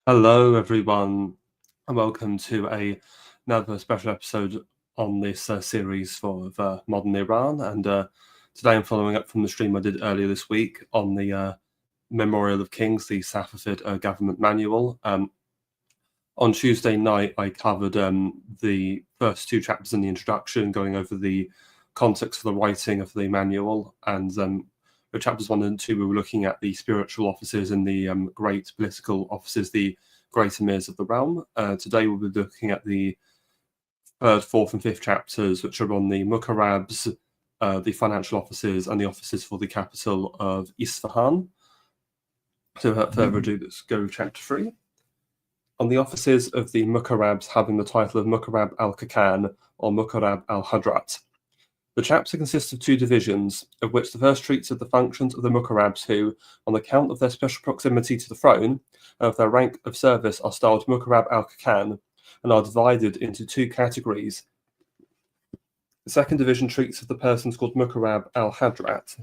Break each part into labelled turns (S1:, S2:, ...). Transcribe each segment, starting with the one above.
S1: Hello, everyone, and welcome to another special episode on this series for modern Iran. And today I'm following up from the stream I did earlier this week on the Memorial of Kings, the Safavid government manual. On Tuesday night, I covered the first two chapters in the introduction, going over the context for the writing of the manual, and for chapters 1 and 2, we were looking at the spiritual officers and the great political officers, the great emirs of the realm. Today we'll be looking at the 3rd, 4th, and 5th chapters, which are on the Mukarrabs, the financial officers, and the officers for the capital of Isfahan. So without further ado, let's go to chapter 3. On the officers of the Mukarrabs having the title of Mukarrab al-Kakan or Mukarrab al-Hadrat. The chapter consists of two divisions, of which the first treats of the functions of the Mukarrabs who, on account of their special proximity to the throne and of their rank of service, are styled Mukarrab al-Kakan and are divided into two categories. The second division treats of the persons called Mukarrab al-Hadrat.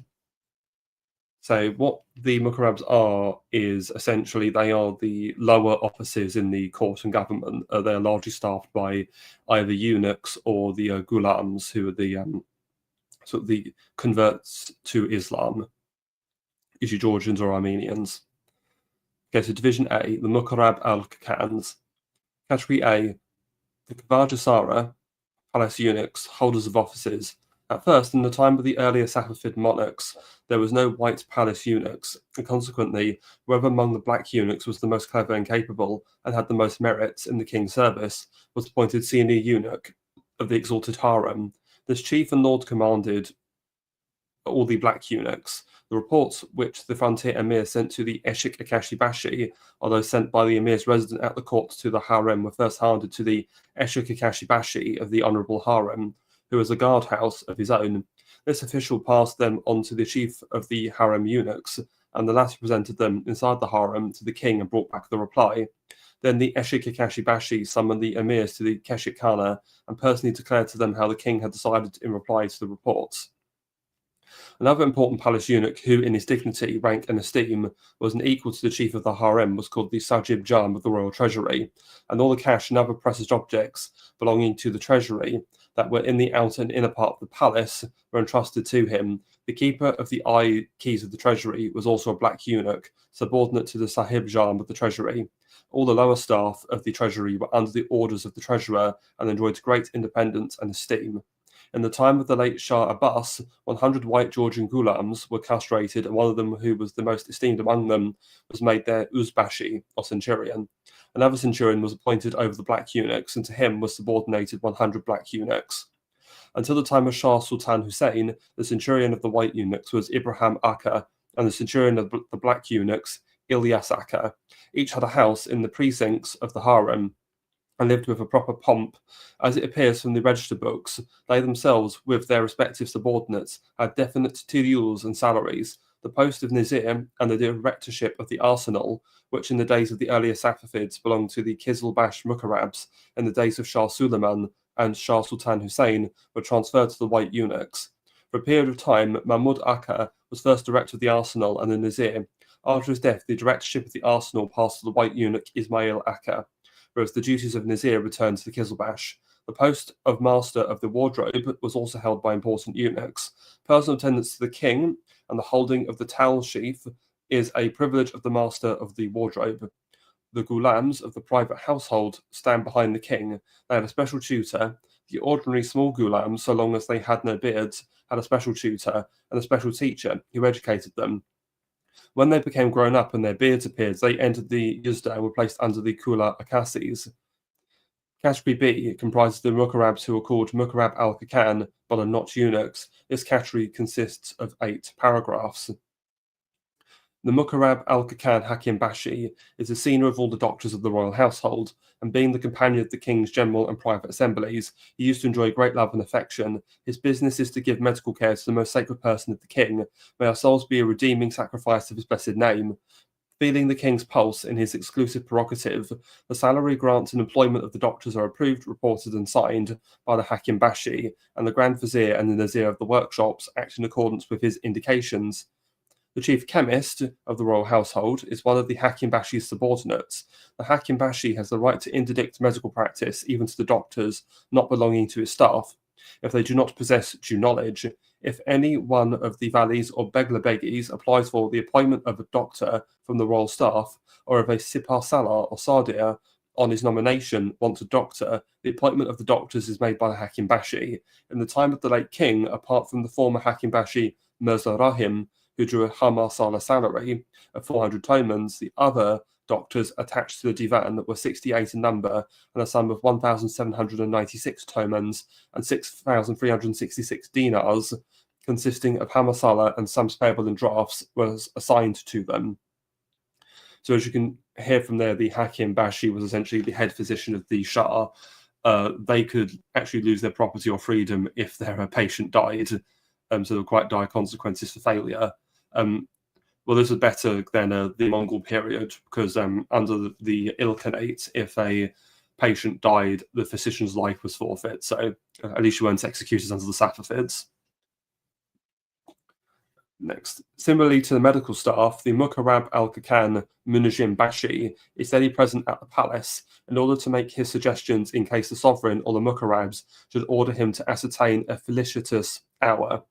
S1: So what the Mukarrabs are is essentially they are the lower officers in the court and government. They are largely staffed by either eunuchs or the gulams, who are the converts to Islam, usually Georgians or Armenians. Okay, so Division A, the Mukarrab al-Kakans. Category A, the Kavajasara, palace eunuchs, holders of offices. At first, in the time of the earlier Safavid monarchs, there was no white palace eunuchs, and consequently, whoever among the black eunuchs was the most clever and capable, and had the most merits in the king's service, was appointed senior eunuch of the exalted harem. This chief and lord commanded all the black eunuchs. The reports which the frontier emir sent to the Eshik Akashi Bashi, or those sent by the emir's resident at the court to the harem, were first handed to the Eshik Akashi Bashi of the honourable harem, who was a guardhouse of his own. This official passed them on to the chief of the harem eunuchs, and the latter presented them inside the harem to the king and brought back the reply. Then the Eshik Akashi Bashi summoned the emirs to the Keshik Khana and personally declared to them how the king had decided in reply to the reports. Another important palace eunuch who, in his dignity, rank, and esteem, was an equal to the chief of the harem was called the Sajib Jam of the royal treasury, and all the cash and other precious objects belonging to the treasury that were in the outer and inner part of the palace were entrusted to him. The keeper of the eye keys of the treasury was also a black eunuch, subordinate to the Sahib Jam of the treasury. All the lower staff of the treasury were under the orders of the treasurer and enjoyed great independence and esteem. In the time of the late Shah Abbas, 100 white Georgian gulams were castrated, and one of them, who was the most esteemed among them, was made their Uzbashi, or centurion. Another centurion was appointed over the black eunuchs, and to him was subordinated 100 black eunuchs. Until the time of Shah Sultan Hussein, the centurion of the white eunuchs was Ibrahim Akka, and the centurion of the black eunuchs, Ilyas Akka. Each had a house in the precincts of the harem, and lived with a proper pomp. As it appears from the register books, they themselves, with their respective subordinates, had definite titules and salaries. The post of Nizir and the directorship of the arsenal, which in the days of the earlier Safavids belonged to the Kizilbash Mukarrabs, in the days of Shah Suleiman and Shah Sultan Hussein, were transferred to the white eunuchs. For a period of time, Mahmud Akka was first director of the arsenal and the Nizir. After his death, the directorship of the arsenal passed to the white eunuch Ismail Akka, whereas the duties of Nizir returned to the Kizilbash. The post of master of the wardrobe was also held by important eunuchs. Personal attendance to the king and the holding of the towel sheath is a privilege of the master of the wardrobe. The gulams of the private household stand behind the king. They have a special tutor. The ordinary small gulams, so long as they had no beards, had a special tutor and a special teacher who educated them. When they became grown up and their beards appeared, they entered the Yuzda and were placed under the Kula Akasis. Category B comprises the Mukarrabs who are called Mukarrab al-Kakan, but are not eunuchs. This category consists of 8 paragraphs. The Mukarrab al-Kakan Hakim Bashi is the senior of all the doctors of the royal household, and being the companion of the king's general and private assemblies, he used to enjoy great love and affection. His business is to give medical care to the most sacred person of the king. May our souls be a redeeming sacrifice of his blessed name. Feeling the king's pulse in his exclusive prerogative, the salary, grants, and employment of the doctors are approved, reported, and signed by the Hakim Bashi, and the Grand Vizier and the Nazir of the workshops act in accordance with his indications. The chief chemist of the royal household is one of the Hakim Bashi's subordinates. The Hakim Bashi has the right to interdict medical practice, even to the doctors not belonging to his staff, if they do not possess due knowledge. If any one of the valis or beglabegis applies for the appointment of a doctor from the royal staff, or if a sipar salar or sardir on his nomination wants a doctor, the appointment of the doctors is made by the Hakim Bashi. In the time of the late king, apart from the former Hakim Bashi Mirza Rahim, who drew a Hamar Sala salary of 400 tomans, the other doctors attached to the divan were 68 in number and a sum of 1,796 tomans and 6,366 dinars, consisting of Hamasala and sums payable in drafts, was assigned to them. So as you can hear from there, the Hakim Bashi was essentially the head physician of the Shah. They could actually lose their property or freedom if their patient died. So there were quite dire consequences for failure. Well, this was better than the Mongol period because under the Ilkhanate, if a patient died, the physician's life was forfeit. So at least you weren't executed under the Safavids. Next, similarly to the medical staff, the Mukarrab al-Kakan Munajim Bashi is daily present at the palace in order to make his suggestions in case the sovereign or the Mukarrabs should order him to ascertain a felicitous hour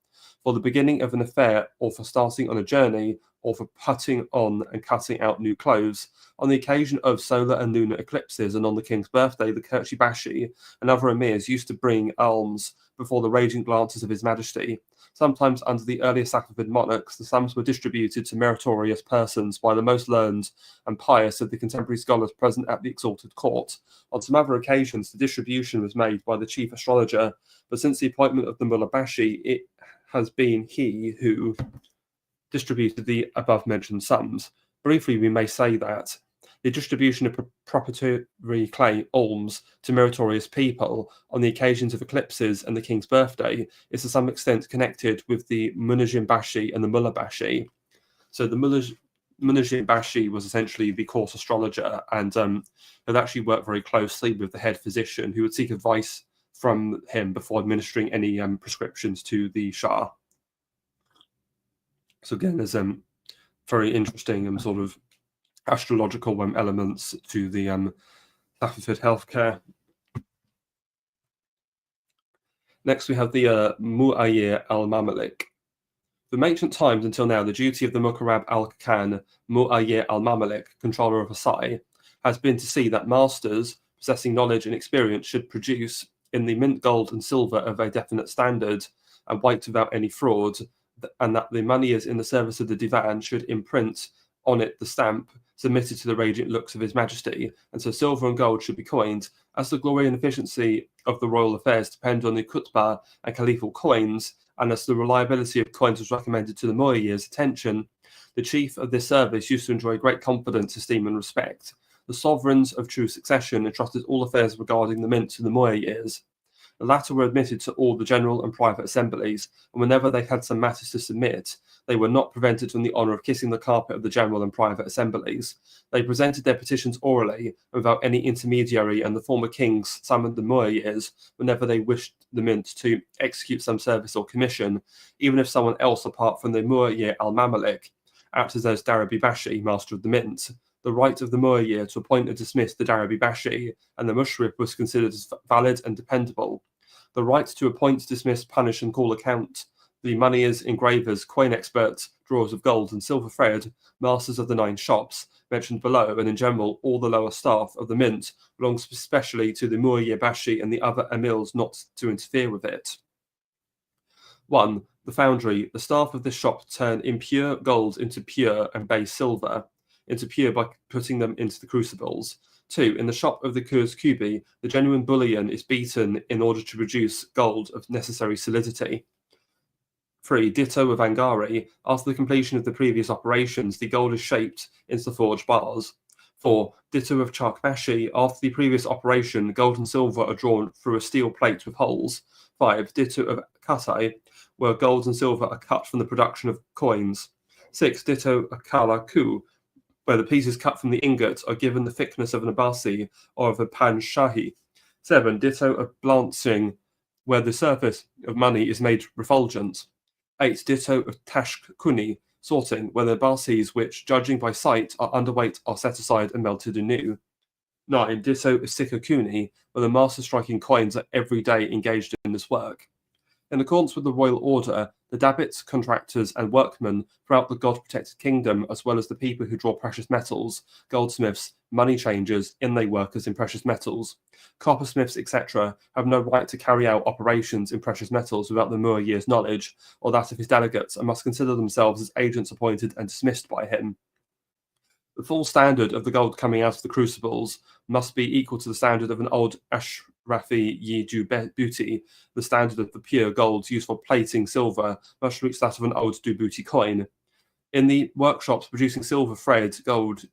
S1: for the beginning of an affair, or for starting on a journey, or for putting on and cutting out new clothes. On the occasion of solar and lunar eclipses and on the king's birthday, the Kerchi Bashi and other emirs used to bring alms before the radiant glances of his majesty. Sometimes under the earlier Safavid monarchs, the sums were distributed to meritorious persons by the most learned and pious of the contemporary scholars present at the exalted court. On some other occasions, the distribution was made by the chief astrologer, but since the appointment of the Mullah Bashi, it has been he who distributed the above-mentioned sums. Briefly, we may say that the distribution of propitiatory alms to meritorious people on the occasions of eclipses and the king's birthday is to some extent connected with the Munajim Bashi and the Mullah Bashi. So the Munajim Bashi was essentially the court astrologer, and had actually worked very closely with the head physician, who would seek advice from him before administering any prescriptions to the Shah. So again, there's very interesting sort of astrological elements to the Safavid healthcare. Next, we have the Mu'ayyir al-Mamalik. From ancient times until now, the duty of the Mukarrab al-Kakan Mu'ayyir al-Mamalik, controller of Versailles, has been to see that masters possessing knowledge and experience should produce in the mint gold and silver of a definite standard and white without any fraud, and that the money is in the service of the divan should imprint on it the stamp submitted to the radiant looks of his majesty, and so silver and gold should be coined. As the glory and efficiency of the royal affairs depend on the khutbah and caliphal coins, and as the reliability of coins was recommended to the Mu'ayyir's attention, the chief of this service used to enjoy great confidence, esteem, and respect. The sovereigns of true succession entrusted all affairs regarding the mint to the Mu'ayyirs. The latter were admitted to all the general and private assemblies, and whenever they had some matters to submit, they were not prevented from the honour of kissing the carpet of the general and private assemblies. They presented their petitions orally, without any intermediary, and the former kings summoned the Mu'ayyirs whenever they wished the mint to execute some service or commission, even if someone else apart from the Mu'ayyir al-Mamalik acted as Darabi Bashi, master of the mint. The right of the Mu'ayyir to appoint and dismiss the Darabi Bashi and the Mushrif was considered as valid and dependable. The right to appoint, dismiss, punish, and call account the moneyers, engravers, coin experts, drawers of gold and silver thread, masters of the 9 shops mentioned below, and in general all the lower staff of the mint, belongs especially to the Mu'ayyir Bashi and the other emils not to interfere with it. 1. The foundry. The staff of this shop turn impure gold into pure and base silver, into pure by putting them into the crucibles. 2. In the shop of the Kurs Kubi, the genuine bullion is beaten in order to produce gold of necessary solidity. 3. Ditto of Angari. After the completion of the previous operations, the gold is shaped into forged bars. 4. Ditto of Charkbashi. After the previous operation, gold and silver are drawn through a steel plate with holes. 5. Ditto of Katai, where gold and silver are cut from the production of coins. 6. Ditto of Kala Ku, where the pieces cut from the ingot are given the thickness of an abasi or of a pan shahi. 7. Ditto of Blanching, where the surface of money is made refulgent. 8. Ditto of Tashk Kuni, Sorting, where the Abasis which, judging by sight, are underweight are set aside and melted anew. 9. Ditto Sikakuni, where the master striking coins are every day engaged in this work. In accordance with the royal order, the dabbits, contractors, and workmen throughout the god-protected kingdom, as well as the people who draw precious metals, goldsmiths, money changers, inlay workers in precious metals, coppersmiths, etc., have no right to carry out operations in precious metals without the Muayyir's knowledge or that of his delegates, and must consider themselves as agents appointed and dismissed by him. The full standard of the gold coming out of the crucibles must be equal to the standard of an old Ashrafi Yidu booty. The standard of the pure gold used for plating silver must reach that of an old Dubuti coin. In the workshops producing silver thread, gold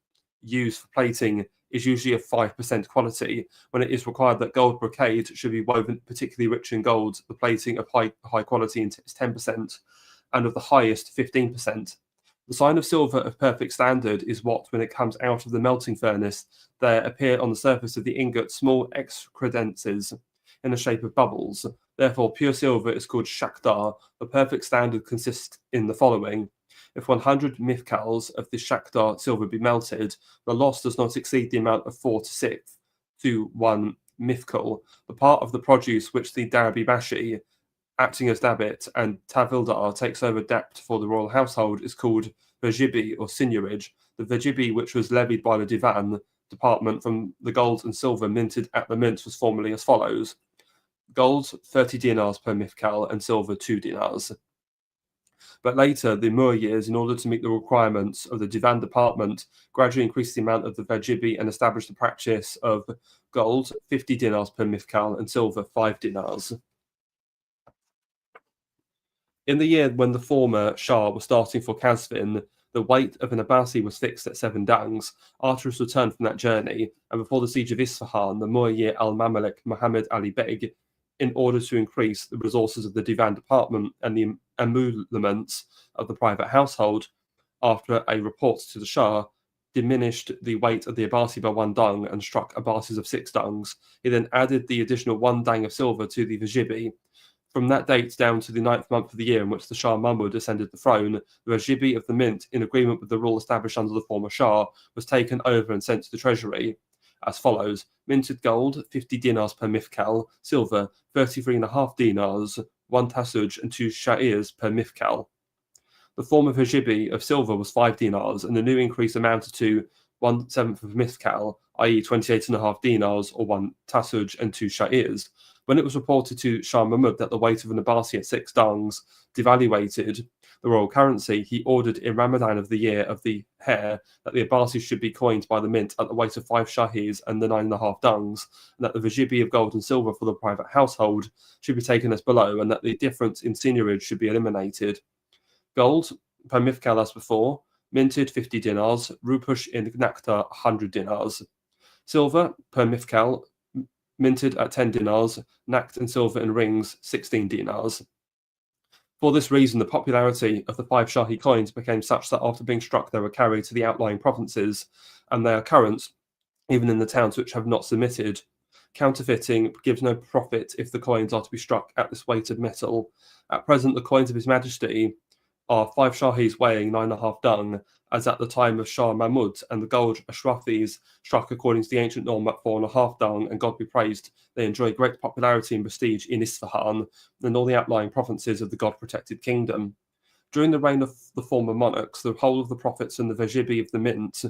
S1: used for plating is usually of 5% quality. When it is required that gold brocade should be woven particularly rich in gold, the plating of high quality is 10%, and of the highest 15%. The sign of silver of perfect standard is what, when it comes out of the melting furnace, there appear on the surface of the ingot small excrescences in the shape of bubbles. Therefore, pure silver is called shakdar. The perfect standard consists in the following. If 100 mifkals of this shakdar silver be melted, the loss does not exceed the amount of 4 to 6 to 1 mifkal. The part of the produce which the Darabi Bashi, acting as dabbit, and Tavildar takes over debt for the royal household is called Vajibi or seigniorage. The Vajibi, which was levied by the Divan department from the gold and silver minted at the mint, was formerly as follows. Gold, 30 dinars per mifkal, and silver, 2 dinars. But later, the Muayyirs, in order to meet the requirements of the Divan department, gradually increased the amount of the Vajibi and established the practice of gold, 50 dinars per mifkal, and silver, 5 dinars. In the year when the former Shah was starting for Kazvin, the weight of an Abbasi was fixed at 7 dangs. After his return from that journey, and before the siege of Isfahan, the Muayyir al-Mamalik Muhammad Ali Beg, in order to increase the resources of the Divan department and the emoluments of the private household, after a report to the Shah, diminished the weight of the Abbasi by 1 dung and struck Abbasis of 6 dungs. He then added the additional 1 dang of silver to the Vajibi. From that date down to the 9th month of the year in which the Shah Mahmud ascended the throne, the Vajibi of the mint, in agreement with the rule established under the former Shah, was taken over and sent to the treasury as follows. Minted gold, 50 dinars per mifkal, silver, 33.5 dinars, 1 tasuj and 2 sha'irs per mifkal. The former Vajibi of silver was 5 dinars, and the new increase amounted to 1/7 of mifkal, i.e. 28.5 dinars, or 1 tasuj and 2 sha'irs. When it was reported to Shah Mahmud that the weight of an Abbasi at 6 dungs devaluated the royal currency, he ordered in Ramadan of the year of the hare that the Abbasi should be coined by the mint at the weight of 5 shahirs and the 9.5 dungs, and that the Vajibi of gold and silver for the private household should be taken as below, and that the difference in seigniorage should be eliminated. Gold per mifkal as before, minted 50 dinars, rupush in Nakta 100 dinars. Silver per mifkal, minted at 10 dinars, nacked and silver in rings 16 dinars. For this reason, the popularity of the 5 Shahi coins became such that after being struck, they were carried to the outlying provinces, and they are current even in the towns which have not submitted. Counterfeiting gives no profit if the coins are to be struck at this weight of metal. At present, the coins of His Majesty are 5 Shahis weighing 9.5 dung, as at the time of Shah Mahmud, and the gold Ashrafis struck according to the ancient norm at 4.5 dung, and God be praised, they enjoy great popularity and prestige in Isfahan and all the outlying provinces of the God-protected kingdom. During the reign of the former monarchs, the whole of the profits and the Vajibi of the mint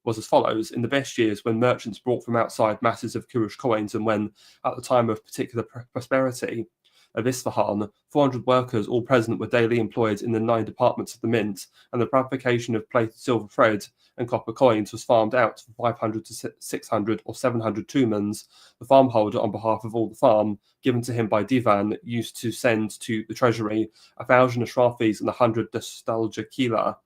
S1: was as follows. In the best years, when merchants brought from outside masses of Kurush coins, and when, at the time of particular prosperity of Isfahan, 400 workers, all present, were daily employed in the 9 departments of the mint, and the fabrication of plated silver thread and copper coins was farmed out for 500 to 600 or 700 tumans. The farmholder, on behalf of all the farm, given to him by Divan, used to send to the treasury 1,000 ashrafis and 100 nostalgia kila,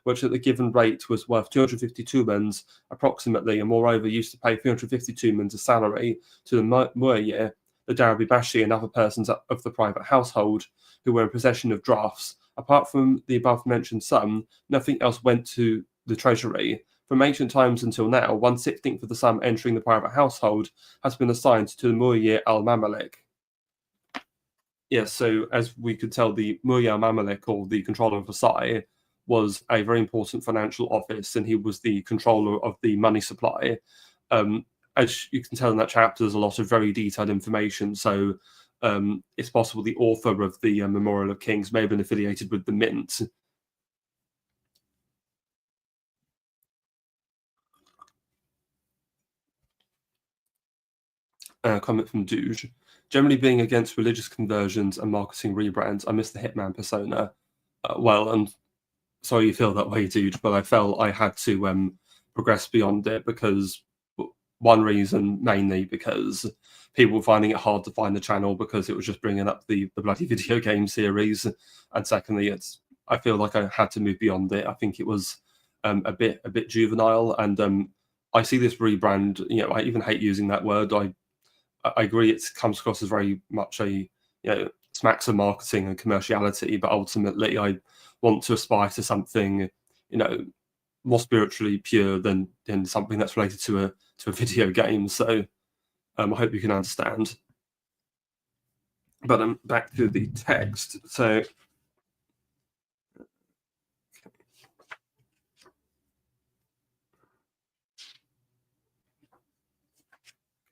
S1: which at the given rate was worth 250 tumans approximately, and moreover used to pay 350 tumans a salary to the muayyir, the Darabi Bashi, and other persons of the private household who were in possession of drafts. Apart from the above-mentioned sum, nothing else went to the treasury. From ancient times until now, 1/16 of the sum entering the private household has been assigned to the Muayyir al-Mamalik. Yes, so as we could tell, the Muayyir al-Mamalik, or the controller of Versailles, was a very important financial office, and he was the controller of the money supply. Um, as you can tell in that chapter, there's a lot of very detailed information. So it's possible the author of the Memorial of Kings may have been affiliated with the mint. Comment from Douge. Generally being against religious conversions and marketing rebrands, I miss the hitman persona. Well, and sorry you feel that way, dude, but I felt I had to progress beyond it because one reason mainly because people were finding it hard to find the channel because it was just bringing up the bloody video game series, and secondly, I feel like I had to move beyond it. I think it was a bit juvenile, and I see this rebrand. I even hate using that word. I agree it comes across as very much smacks of marketing and commerciality, but ultimately I want to aspire to something more spiritually pure than something that's related to a video game. So I hope you can understand. But back to the text. So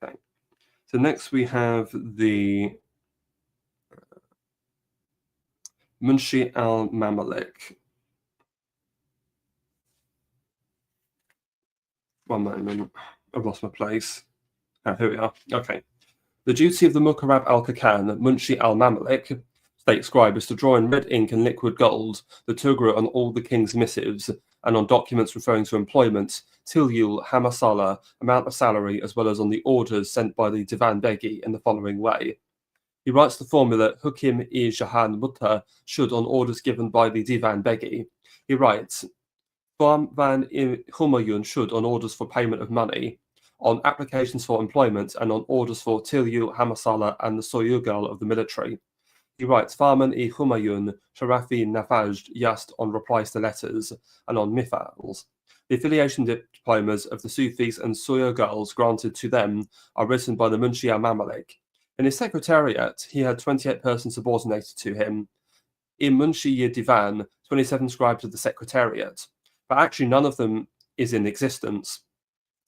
S1: okay. So next we have the Munshi al-Mamalik. One moment, I've lost my place. Here we are. Okay. The duty of the Mukarrab al-Kakan, Munshi al-Mamalik, state scribe, is to draw in red ink and liquid gold the tugra on all the king's missives and on documents referring to employment, tilyul, hamasala, amount of salary, as well as on the orders sent by the Divan Begi in the following way. He writes the formula Hukim-i Jahan Mutta should on orders given by the Divan Begi. He writes Farman-i Humayun should on orders for payment of money, on applications for employment, and on orders for Tilyu, Hamasala, and the Soyugal of the military. He writes Farman-i Humayun, Sharafi Nafajd Yast on replies to letters, and on mifals. The affiliation diplomas of the Sufis and Soyugals granted to them are written by the Munshi al-Mamalik. In his secretariat, he had 28 persons subordinated to him. In Munshi Divan, 27 scribes of the secretariat, but actually none of them is in existence.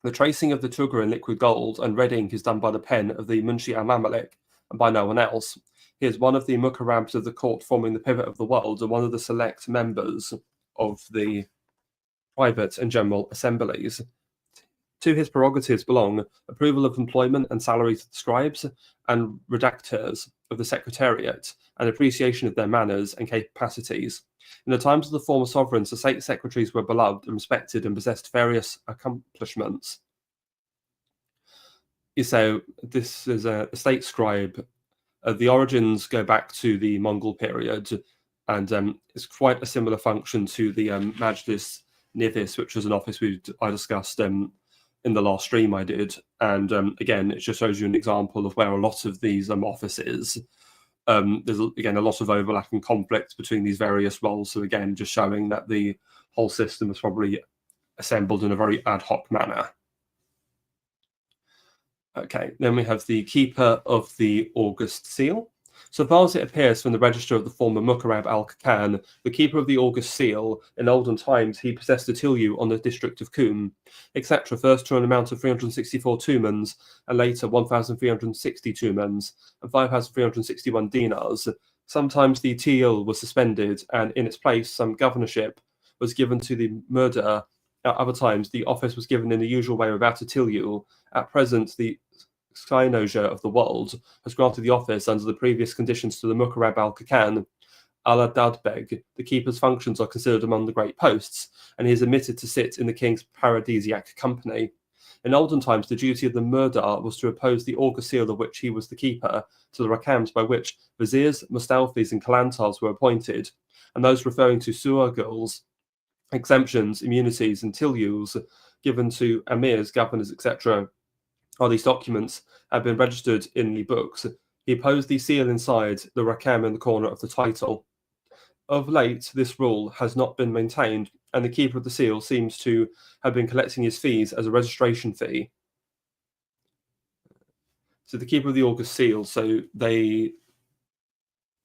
S1: The tracing of the tugra in liquid gold and red ink is done by the pen of the Munshi al-Mamalik and by no one else. He is one of the mukarrabs of the court forming the pivot of the world and one of the select members of the private and general assemblies. To his prerogatives belong approval of employment and salary to the scribes and redactors of the secretariat and appreciation of their manners and capacities. In the times of the former sovereigns, the state secretaries were beloved and respected and possessed various accomplishments. So this is a state scribe. The origins go back to the Mongol period, and it's quite a similar function to the Majlis Nivis, which was an office I discussed in the last stream I did. And again, it just shows you an example of where a lot of these offices, there's again a lot of overlap and conflict between these various roles. So again, just showing that the whole system was probably assembled in a very ad hoc manner. Okay, then we have the Keeper of the August Seal. So far as it appears from the register of the former Mukarrab al-Kakan, the Keeper of the August Seal, in olden times he possessed a tilyu on the district of Kum, etc., first to an amount of 364 tumans, and later 1,360 tumans, and 5,361 dinars. Sometimes the tiil was suspended, and in its place some governorship was given to the murderer. At other times, the office was given in the usual way without a tilyu. At present, the Skynoja of the world has granted the office under the previous conditions to the Mukarrab al-Kakan. Ala Dadbeg, the keeper's functions are considered among the great posts, and he is admitted to sit in the king's paradisiac company. In olden times, the duty of the murderer was to oppose the August Seal of which he was the keeper to the rakams by which viziers, mustalfis, and kalantars were appointed, and those referring to suagals, exemptions, immunities, and tilyus given to amirs, governors, etc. All these documents have been registered in the books. He opposed the seal inside the rakam in the corner of the title. Of late, this rule has not been maintained, and the keeper of the seal seems to have been collecting his fees as a registration fee. So the keeper of the August Seal, so they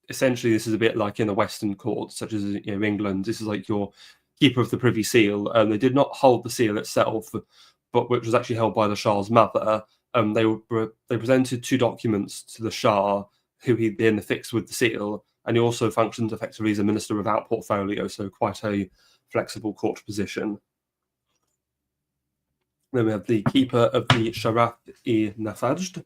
S1: essentially, this is a bit like in the Western courts, such as England. This is like your keeper of the Privy Seal. They did not hold the seal itself, but which was actually held by the Shah's mother. They presented 2 documents to the Shah, who he then affixed with the seal, and he also functioned effectively as a minister without portfolio, so quite a flexible court position. Then we have the keeper of the Sharaf-i-Nafajd.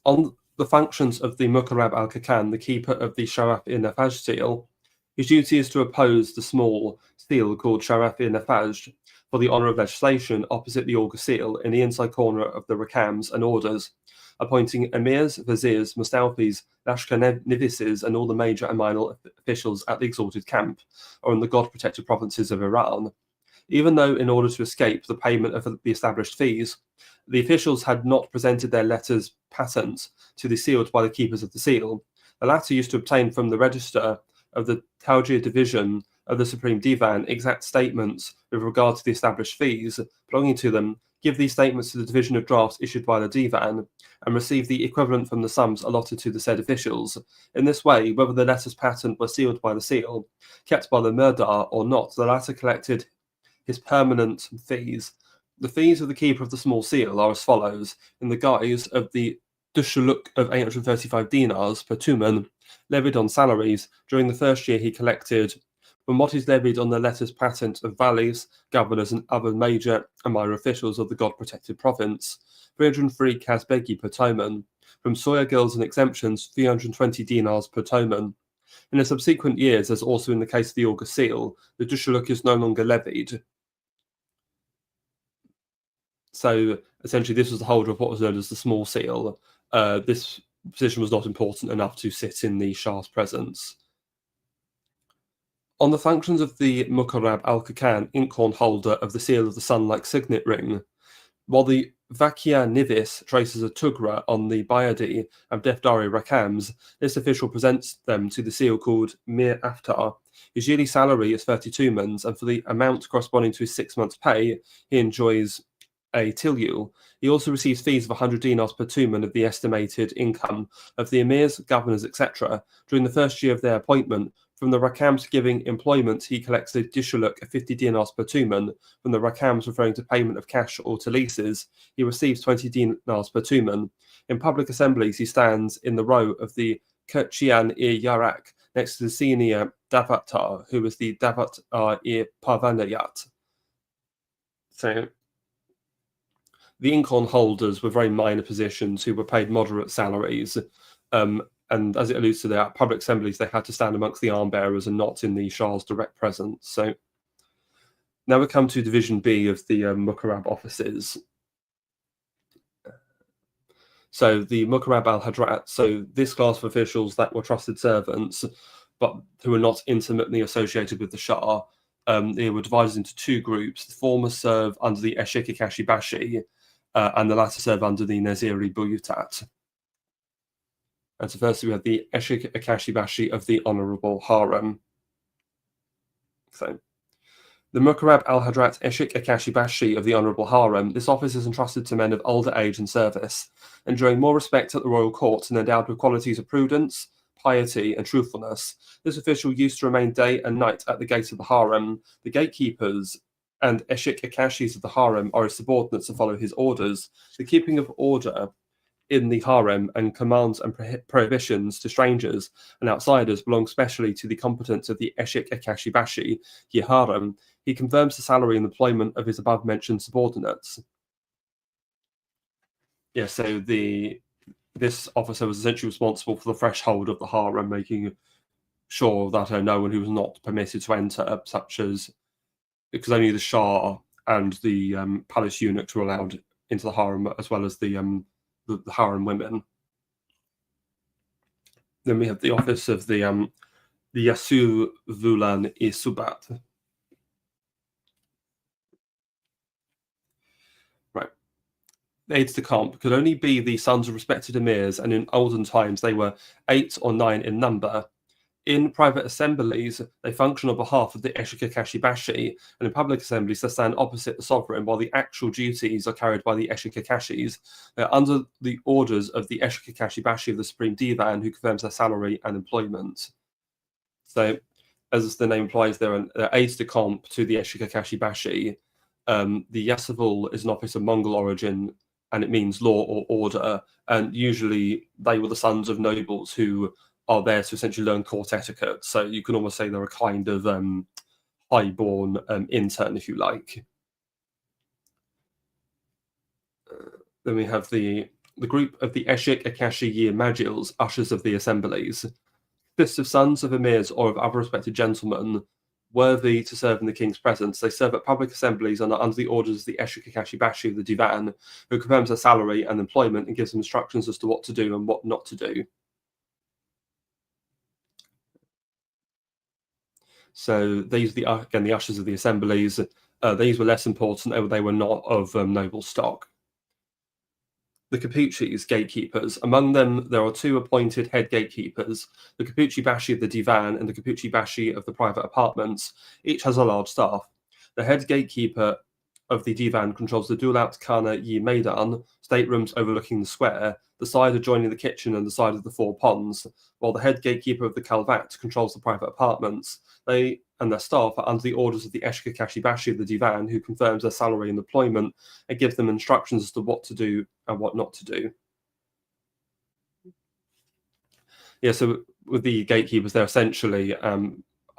S1: On the functions of the Mukarrab al-Kakan, the keeper of the Sharaf-i-Nafajd seal, his duty is to oppose the small seal called Sharaf-i-Nafajd for the honour of legislation opposite the Augur seal in the inside corner of the Rakams and orders, appointing emirs, viziers, mustalfis, lashkar nivises, and all the major and minor officials at the exalted camp, or in the God-protected provinces of Iran. Even though, in order to escape the payment of the established fees, the officials had not presented their letters patent to the sealed by the keepers of the seal, the latter used to obtain from the register of the Taujir division of the Supreme Divan exact statements with regard to the established fees belonging to them, give these statements to the division of drafts issued by the Divan, and receive the equivalent from the sums allotted to the said officials. In this way, whether the letters patent were sealed by the seal, kept by the Mirdar or not, the latter collected his permanent fees. The fees of the keeper of the small seal are as follows, in the guise of the dushuluk of 835 dinars per tumen, levied on salaries. During the first year he collected, from what is levied on the letters patent of valleys, governors, and other major and minor officials of the God-protected province, 303 kazbegi per toman. From soya girls and exemptions, 320 dinars per toman. In the subsequent years, as also in the case of the Augur seal, the dushuluk is no longer levied. So essentially, this was the holder of what was known as the small seal. This position was not important enough to sit in the Shah's presence. On the functions of the Mukarrab al-Kakan, inkhorn holder of the seal of the sun-like signet ring, while the Vakia Nivis traces a tugra on the Bayadi of Defdari Rakams, this official presents them to the seal called Mir Aftar. His yearly salary is 32 mans, and for the amount corresponding to his 6 months' pay, he enjoys a tilyul. He also receives fees of 100 dinars per tumen of the estimated income of the emirs, governors, etc. During the first year of their appointment, from the Rakams giving employment, he collects a dishuluk of 50 dinars per tumen. From the Rakams referring to payment of cash or to leases, he receives 20 dinars per tumen. In public assemblies, he stands in the row of the Kirchian-i-Yarak, next to the senior Davatar, who is the Davat-i-Parvanayat. So the inkhorn holders were very minor positions who were paid moderate salaries. And as it alludes to their public assemblies, they had to stand amongst the arm bearers and not in the Shah's direct presence. So now we come to Division B of the Mukarrab offices. So the Mukarrab al-Hadrat, so this class of officials that were trusted servants, but who were not intimately associated with the Shah, they were divided into 2 groups. The former serve under the Eshik-i Bashi, and the latter serve under the Naziri Buyutat. And so firstly we have the Eshik Bashi of the Honourable Harem. So the Mukarrab al-Hadrat Eshik Bashi of the Honourable Harem, this office is entrusted to men of older age and service, enjoying more respect at the royal court and endowed with qualities of prudence, piety, and truthfulness. This official used to remain day and night at the gate of the harem. The gatekeepers and Eshik-Akashis of the harem are his subordinates to follow his orders. The keeping of order in the harem and commands and prohibitions to strangers and outsiders belong specially to the competence of the Eshik-Akashi Bashi, the harem. He confirms the salary and employment of his above-mentioned subordinates. Yeah, so this officer was essentially responsible for the threshold of the harem, making sure that no one who was not permitted to enter, such as, because only the Shah and the palace eunuchs were allowed into the harem, as well as the harem women. Then we have the office of the Yasu Vulan I Subat. Right. Aides de camp could only be the sons of respected emirs, and in olden times they were 8 or 9 in number. In private assemblies, they function on behalf of the Eshik-Akashi Bashi, and in public assemblies, they stand opposite the sovereign, while the actual duties are carried by the Eshik-Akashis. They're under the orders of the Eshik-Akashi Bashi of the Supreme Divan, who confirms their salary and employment. So as the name implies, they're aides de camp to the Eshikakashi Bashi. The Yasavul is an office of Mongol origin, and it means law or order. And usually they were the sons of nobles who are there to essentially learn court etiquette. So you can almost say they're a kind of high-born intern, if you like. Then we have the group of the Eshik Akashi Yir Majils, ushers of the assemblies. Consists of sons of emirs or of other respected gentlemen worthy to serve in the king's presence. They serve at public assemblies and are under the orders of the Eshik Akashi Bashi of the Divan, who confirms their salary and employment and gives them instructions as to what to do and what not to do. So these are again the ushers of the assemblies. These were less important; they were not of noble stock. The Capuchis, gatekeepers. Among them, there are two appointed head gatekeepers, the Capuchi Bashi of the Divan and the Capuchi Bashi of the private apartments. Each has a large staff. The head gatekeeper of the Divan controls the Dulat Khana Yi Maidan, staterooms overlooking the square, the side adjoining the kitchen and the side of the four ponds, while the head gatekeeper of the Kalvat controls the private apartments. They and their staff are under the orders of the Eshkakashi Bashi of the Divan, who confirms their salary and employment and gives them instructions as to what to do and what not to do. Yeah, so with the gatekeepers, they're essentially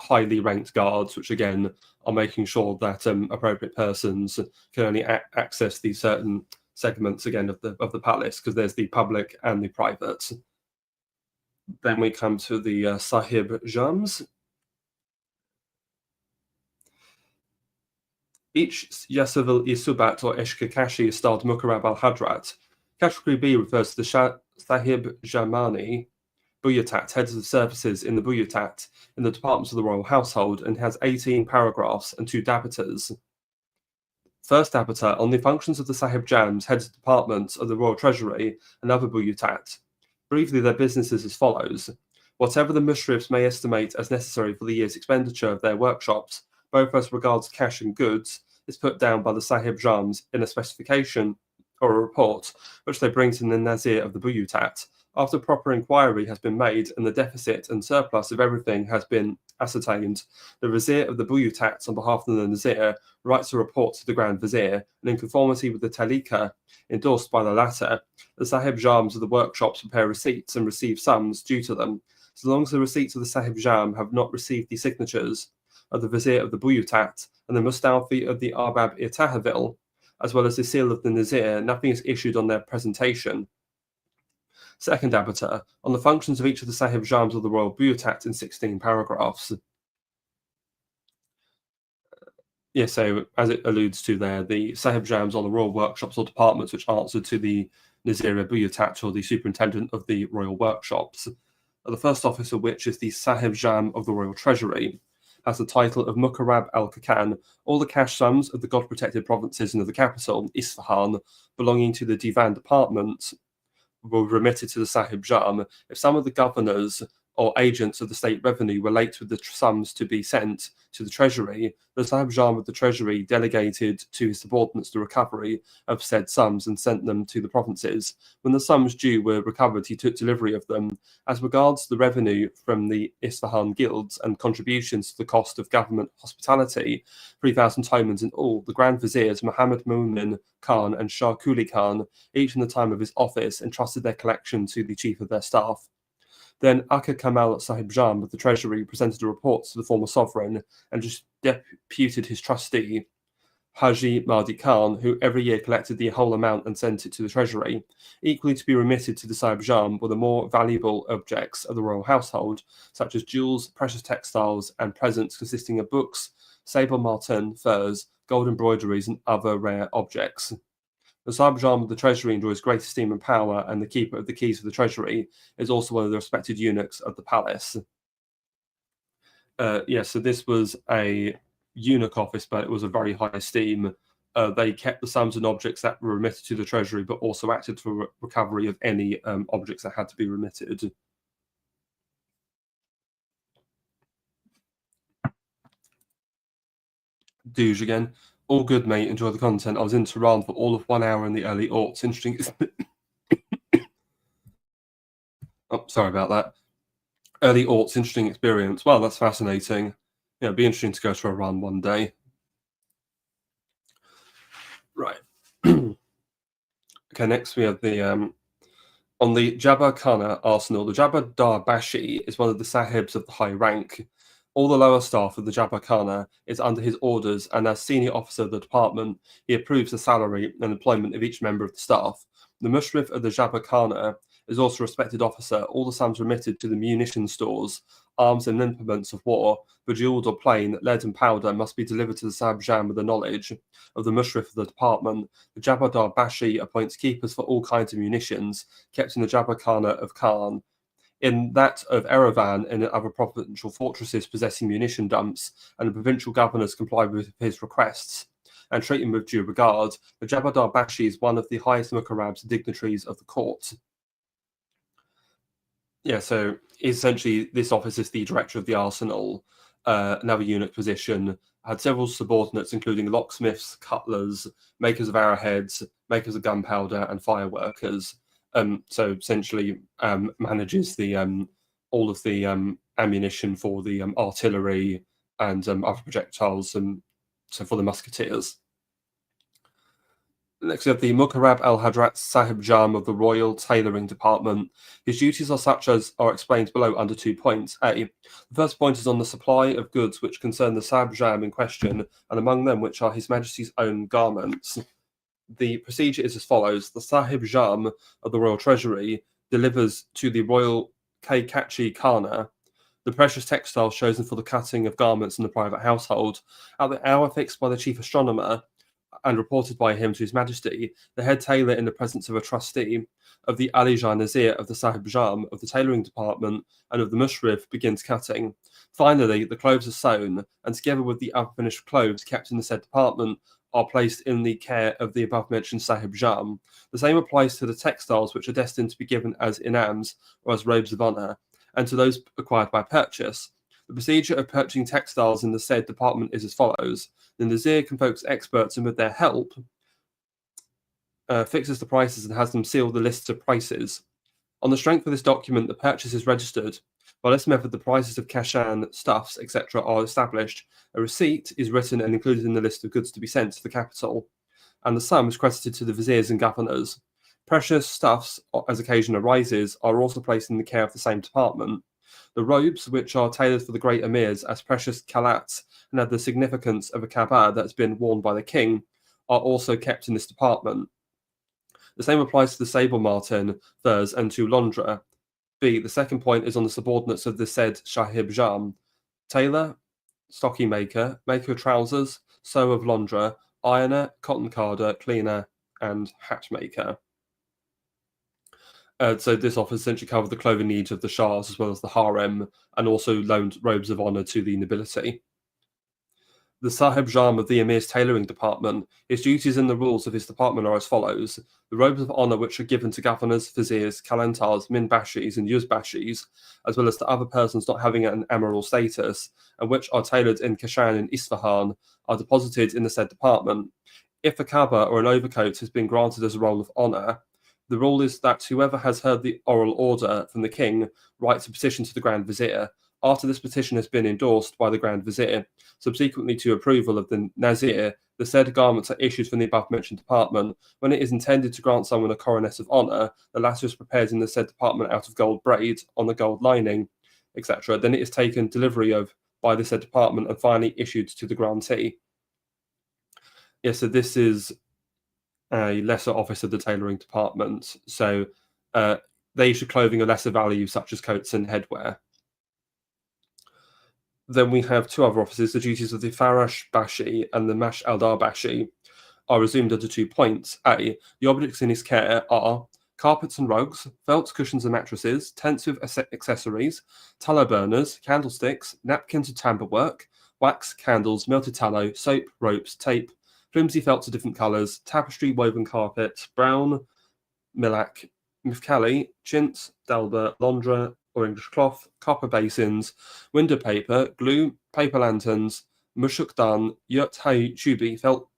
S1: highly ranked guards, which again are making sure that appropriate persons can only access these certain segments again of the palace, because there's the public and the private. Then we come to the Sahib Jams. Each Yasavil Isubat or Eshkakashi is styled Mukarab al-Hadrat. Category B refers to the Sahib Jamani, Buyatat, heads of services in the Buyatat, in the departments of the royal household, and has 18 paragraphs and 2 dapitas. First dapita on the functions of the Sahib Jams, heads of departments of the royal treasury and other Buyatat. Briefly, their business is as follows. Whatever the mushrifs may estimate as necessary for the year's expenditure of their workshops, both as regards cash and goods, is put down by the Sahib Jams in a specification or a report, which they bring to the Nazir of the Buyutat. After proper inquiry has been made and the deficit and surplus of everything has been ascertained, the Vizier of the Buyutat, on behalf of the Nazir, writes a report to the Grand Vizier, and in conformity with the Talika endorsed by the latter, the Sahib Jams of the workshops prepare receipts and receive sums due to them, so long as the receipts of the Sahib Jam have not received the signatures of the Vizier of the Buyutat and the Mustawfi of the Arbab Itahavil, as well as the seal of the Nazir, nothing is issued on their presentation. Second Abata, on the functions of each of the Sahib Jams of the Royal Buyutat in 16 paragraphs. Yes, so as it alludes to there, the Sahib Jams are the royal workshops or departments which answer to the Nazir Buyutat, or the superintendent of the royal workshops. The first office of which is the Sahib Jam of the royal treasury, has the title of Mukarab al-Kakan. All the cash sums of the God-protected provinces and of the capital, Isfahan, belonging to the Divan department, were remitted to the Sahib Jam. If some of the governors or agents of the state revenue were late with the sums to be sent to the treasury, the Sahib Jam of the treasury delegated to his subordinates the recovery of said sums and sent them to the provinces. When the sums due were recovered, he took delivery of them. As regards the revenue from the Isfahan guilds and contributions to the cost of government hospitality, 3,000 tomans in all, the Grand Viziers Muhammad Mu'min Khan and Shah Kuli Khan, each in the time of his office, entrusted their collection to the chief of their staff. Then Akka Kamal Sahib Jam of the Treasury presented a report to the former sovereign and just deputed his trustee, Haji Mahdi Khan, who every year collected the whole amount and sent it to the Treasury. Equally to be remitted to the Sahib Jam were the more valuable objects of the royal household, such as jewels, precious textiles, and presents consisting of books, sable marten, furs, gold embroideries, and other rare objects. The Sahib Jam of the Treasury enjoys great esteem and power, and the keeper of the keys of the Treasury is also one of the respected eunuchs of the palace. So this was a eunuch office, but it was a very high esteem. They kept the sums and objects that were remitted to the Treasury, but also acted for recovery of any objects that had to be remitted. Douche again. All good, mate. Enjoy the content. I was in Tehran for all of 1 hour in the early aughts. Interesting. Oh, sorry about that. Early aughts, interesting experience. Well, that's fascinating. Yeah, it'd be interesting to go to Iran one day. Right. Okay, next we have the on the Jabba Khana arsenal. The Jabba Dar Bashi is one of the sahibs of the high rank. All the lower staff of the Jabba Khana is under his orders, and as senior officer of the department, he approves the salary and employment of each member of the staff. The Mushrif of the Jabba Khana is also a respected officer. All the sums remitted to the munition stores, arms and implements of war, bejeweled or plain, lead and powder, must be delivered to the Sab Jam with the knowledge of the Mushrif of the department. The Jabba Dar Bashi appoints keepers for all kinds of munitions, kept in the Jabba Khana of Khan. In that of Erevan and other provincial fortresses possessing munition dumps, and the provincial governors comply with his requests and treat him with due regard. The Jabba Dar Bashi is one of the highest Mukarrabs dignitaries of the court. Yeah, so essentially, this office is the director of the arsenal, another eunuch position. Had several subordinates, including locksmiths, cutlers, makers of arrowheads, makers of gunpowder, and fireworkers. So essentially, manages the all of the ammunition for the artillery and other projectiles, and so for the musketeers. Next, we have the Mukarrab al-Hadrat Sahib Jam of the Royal Tailoring Department. His duties are such as are explained below under 2 points. A. The first point is on the supply of goods which concern the Sahib Jam in question, and among them which are His Majesty's own garments. The procedure is as follows. The Sahib Jam of the Royal Treasury delivers to the Royal Kaikachi Khana the precious textiles chosen for the cutting of garments in the private household. At the hour fixed by the chief astronomer, and reported by him to His Majesty, the head tailor, in the presence of a trustee of the Alijar Nazir of the Sahib Jam of the tailoring department and of the Mushrif, begins cutting. Finally, the clothes are sewn, and together with the unfinished clothes kept in the said department, are placed in the care of the above-mentioned Sahib Jam. The same applies to the textiles which are destined to be given as inams or as robes of honour, and to those acquired by purchase. The procedure of purchasing textiles in the said department is as follows. The Nazir convokes experts and with their help fixes the prices and has them seal the lists of prices. On the strength of this document, the purchase is registered. By this method, the prices of kashan, stuffs, etc. are established. A receipt is written and included in the list of goods to be sent to the capital, and the sum is credited to the viziers and governors. Precious stuffs, as occasion arises, are also placed in the care of the same department. The robes, which are tailored for the great emirs as precious kalats and have the significance of a kabbah that has been worn by the king, are also kept in this department. The same applies to the sable marten, furs, and to Londra. B. The second point is on the subordinates of the said Sahib Jam. Tailor, stocking maker, maker of trousers, sewer of Londra, ironer, cotton carder, cleaner, and hat maker. So this office essentially covered the clothing needs of the Shahs as well as the harem, and also loaned robes of honour to the nobility. The Sahib Jam of the Emir's tailoring department, his duties and the rules of his department are as follows. The robes of honour which are given to governors, viziers, kalantars, minbashis, and yuzbashis, as well as to other persons not having an amiral status, and which are tailored in Kashan and Isfahan, are deposited in the said department. If a kaba or an overcoat has been granted as a roll of honour, the rule is that whoever has heard the oral order from the king writes a petition to the Grand Vizier. After this petition has been endorsed by the Grand Vizier, subsequently to approval of the Nazir, the said garments are issued from the above-mentioned department. When it is intended to grant someone a coronet of honour, the latter is prepared in the said department out of gold braid on the gold lining, etc. Then it is taken delivery of by the said department and finally issued to the grantee. Yes, so this is a lesser office of the tailoring department. So they issue clothing of lesser value, such as coats and headwear. Then we have two other offices. The duties of the Farash Bashi and the Mash Aldar Bashi are resumed under 2 points. A. The objects in his care are carpets and rugs, felts, cushions and mattresses, tents with accessories, tallow burners, candlesticks, napkins of tambour work, wax, candles, melted tallow, soap, ropes, tape, flimsy felts of different colours, tapestry, woven carpet, brown, milac, mifkali, chintz, dalba, londra, or English cloth, copper basins, window paper, glue, paper lanterns, mushukdan, yurt hai chubi, felt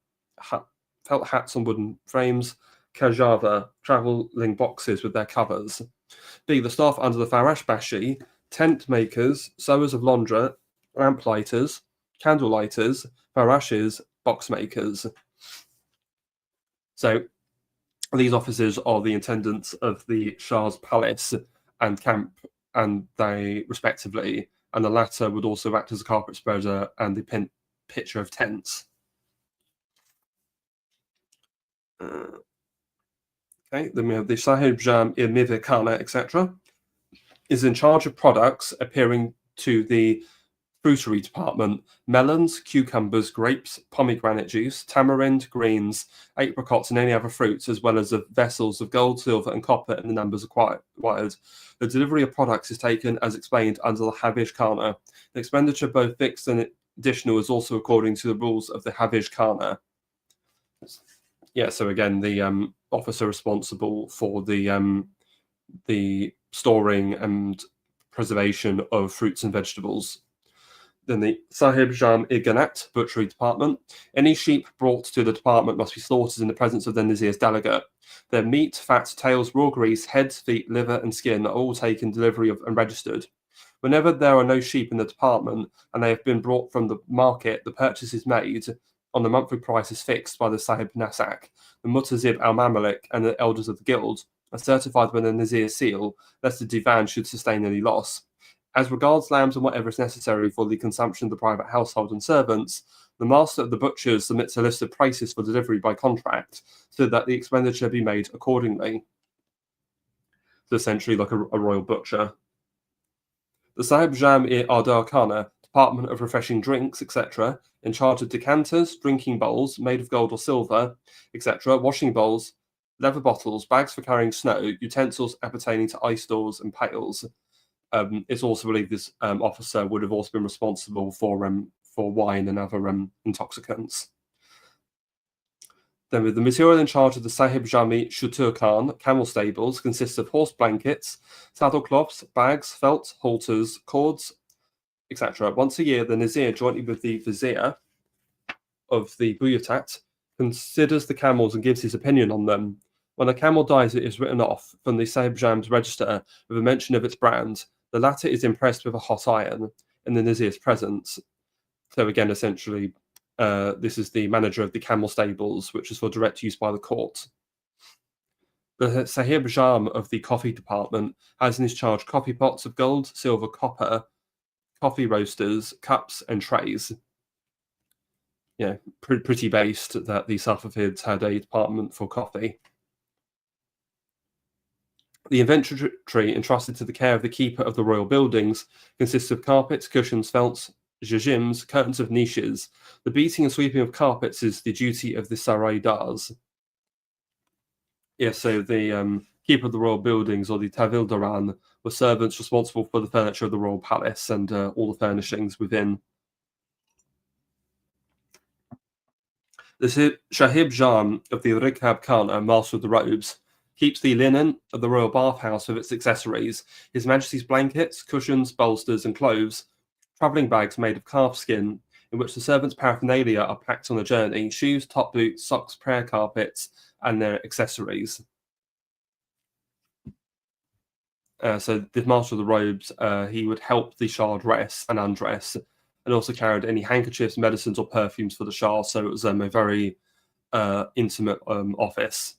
S1: hats on wooden frames, kajava, travelling boxes with their covers. B. The staff under the Farash Bashi tent makers, sewers of laundry, lamp lighters, candle lighters, farashes, box makers. So these officers are the intendants of the Shah's palace and camp, and they respectively, and the latter would also act as a carpet spreader and the pitcher of tents. Okay, then we have the Sahib Jam Mive Khana, etc. is in charge of products appearing to the fruitery department: melons, cucumbers, grapes, pomegranate juice, tamarind, greens, apricots, and any other fruits, as well as of vessels of gold, silver, and copper in the numbers required. The delivery of products is taken, as explained, under the Havish Khana. The expenditure, both fixed and additional, is also according to the rules of the Havish Khana. Yeah, so again, the officer responsible for the storing and preservation of fruits and vegetables. Then the Sahib Jam Ganat butchery department. Any sheep brought to the department must be slaughtered in the presence of the Nazir's delegate. Their meat, fat, tails, raw grease, heads, feet, liver, and skin are all taken delivery of and registered. Whenever there are no sheep in the department and they have been brought from the market, the purchase is made on the monthly price is fixed by the Sahib Nasak. The Mutazib al-Mamalik and the elders of the guild are certified by the Nazir's seal, lest the divan should sustain any loss. As regards lambs and whatever is necessary for the consumption of the private household and servants, the master of the butchers submits a list of prices for delivery by contract, so that the expenditure be made accordingly. So essentially like a royal butcher. The Sahib Jam-i Ardar Khana, Department of Refreshing Drinks, etc., in charge of decanters, drinking bowls made of gold or silver, etc., washing bowls, leather bottles, bags for carrying snow, utensils appertaining to ice doors and pails. It's also believed this officer would have also been responsible for wine and other intoxicants. Then, with the material in charge of the Sahib Jami Shutur Khan camel stables, consists of horse blankets, saddle cloths, bags, felt, halters, cords, etc. Once a year, the Nazir, jointly with the vizier of the Buyutat, considers the camels and gives his opinion on them. When a camel dies, it is written off from the Sahib Jam's register with a mention of its brand. The latter is impressed with a hot iron in the Nazir's presence. So again, essentially, this is the manager of the camel stables, which is for direct use by the court. The Sahib Jam of the coffee department has in his charge coffee pots of gold, silver, copper, coffee roasters, cups, and trays. Yeah, pretty based that the Safavids had a department for coffee. The inventory entrusted to the care of the keeper of the royal buildings consists of carpets, cushions, felts, jajims, curtains of niches. The beating and sweeping of carpets is the duty of the Saraydars. Yeah, so the keeper of the royal buildings, or the Tavildaran, were servants responsible for the furniture of the royal palace and all the furnishings within. The Sahib Jam of the Rikab Khana, master of the robes, keeps the linen of the royal bathhouse with its accessories, His Majesty's blankets, cushions, bolsters, and clothes, travelling bags made of calf skin, in which the servants' paraphernalia are packed on a journey, shoes, top boots, socks, prayer carpets, and their accessories. So the master of the robes, he would help the Shah dress and undress, and also carried any handkerchiefs, medicines, or perfumes for the Shah. So it was a very intimate office.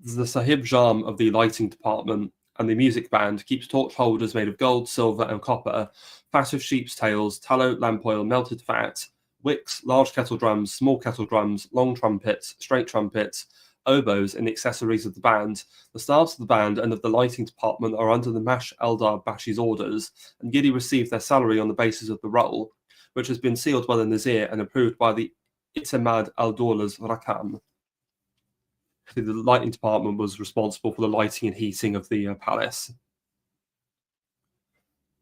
S1: The Sahib Jam of the lighting department and the music band keeps torch holders made of gold, silver, and copper, fat of sheep's tails, tallow, lamp oil, melted fat, wicks, large kettle drums, small kettle drums, long trumpets, straight trumpets, oboes, and accessories of the band. The staffs of the band and of the lighting department are under the Mash Eldar Bashi's orders, and Giddy received their salary on the basis of the roll, which has been sealed by the Nazir and approved by the Itamad al-Dawla's Rakam. The lighting department was responsible for the lighting and heating of the palace.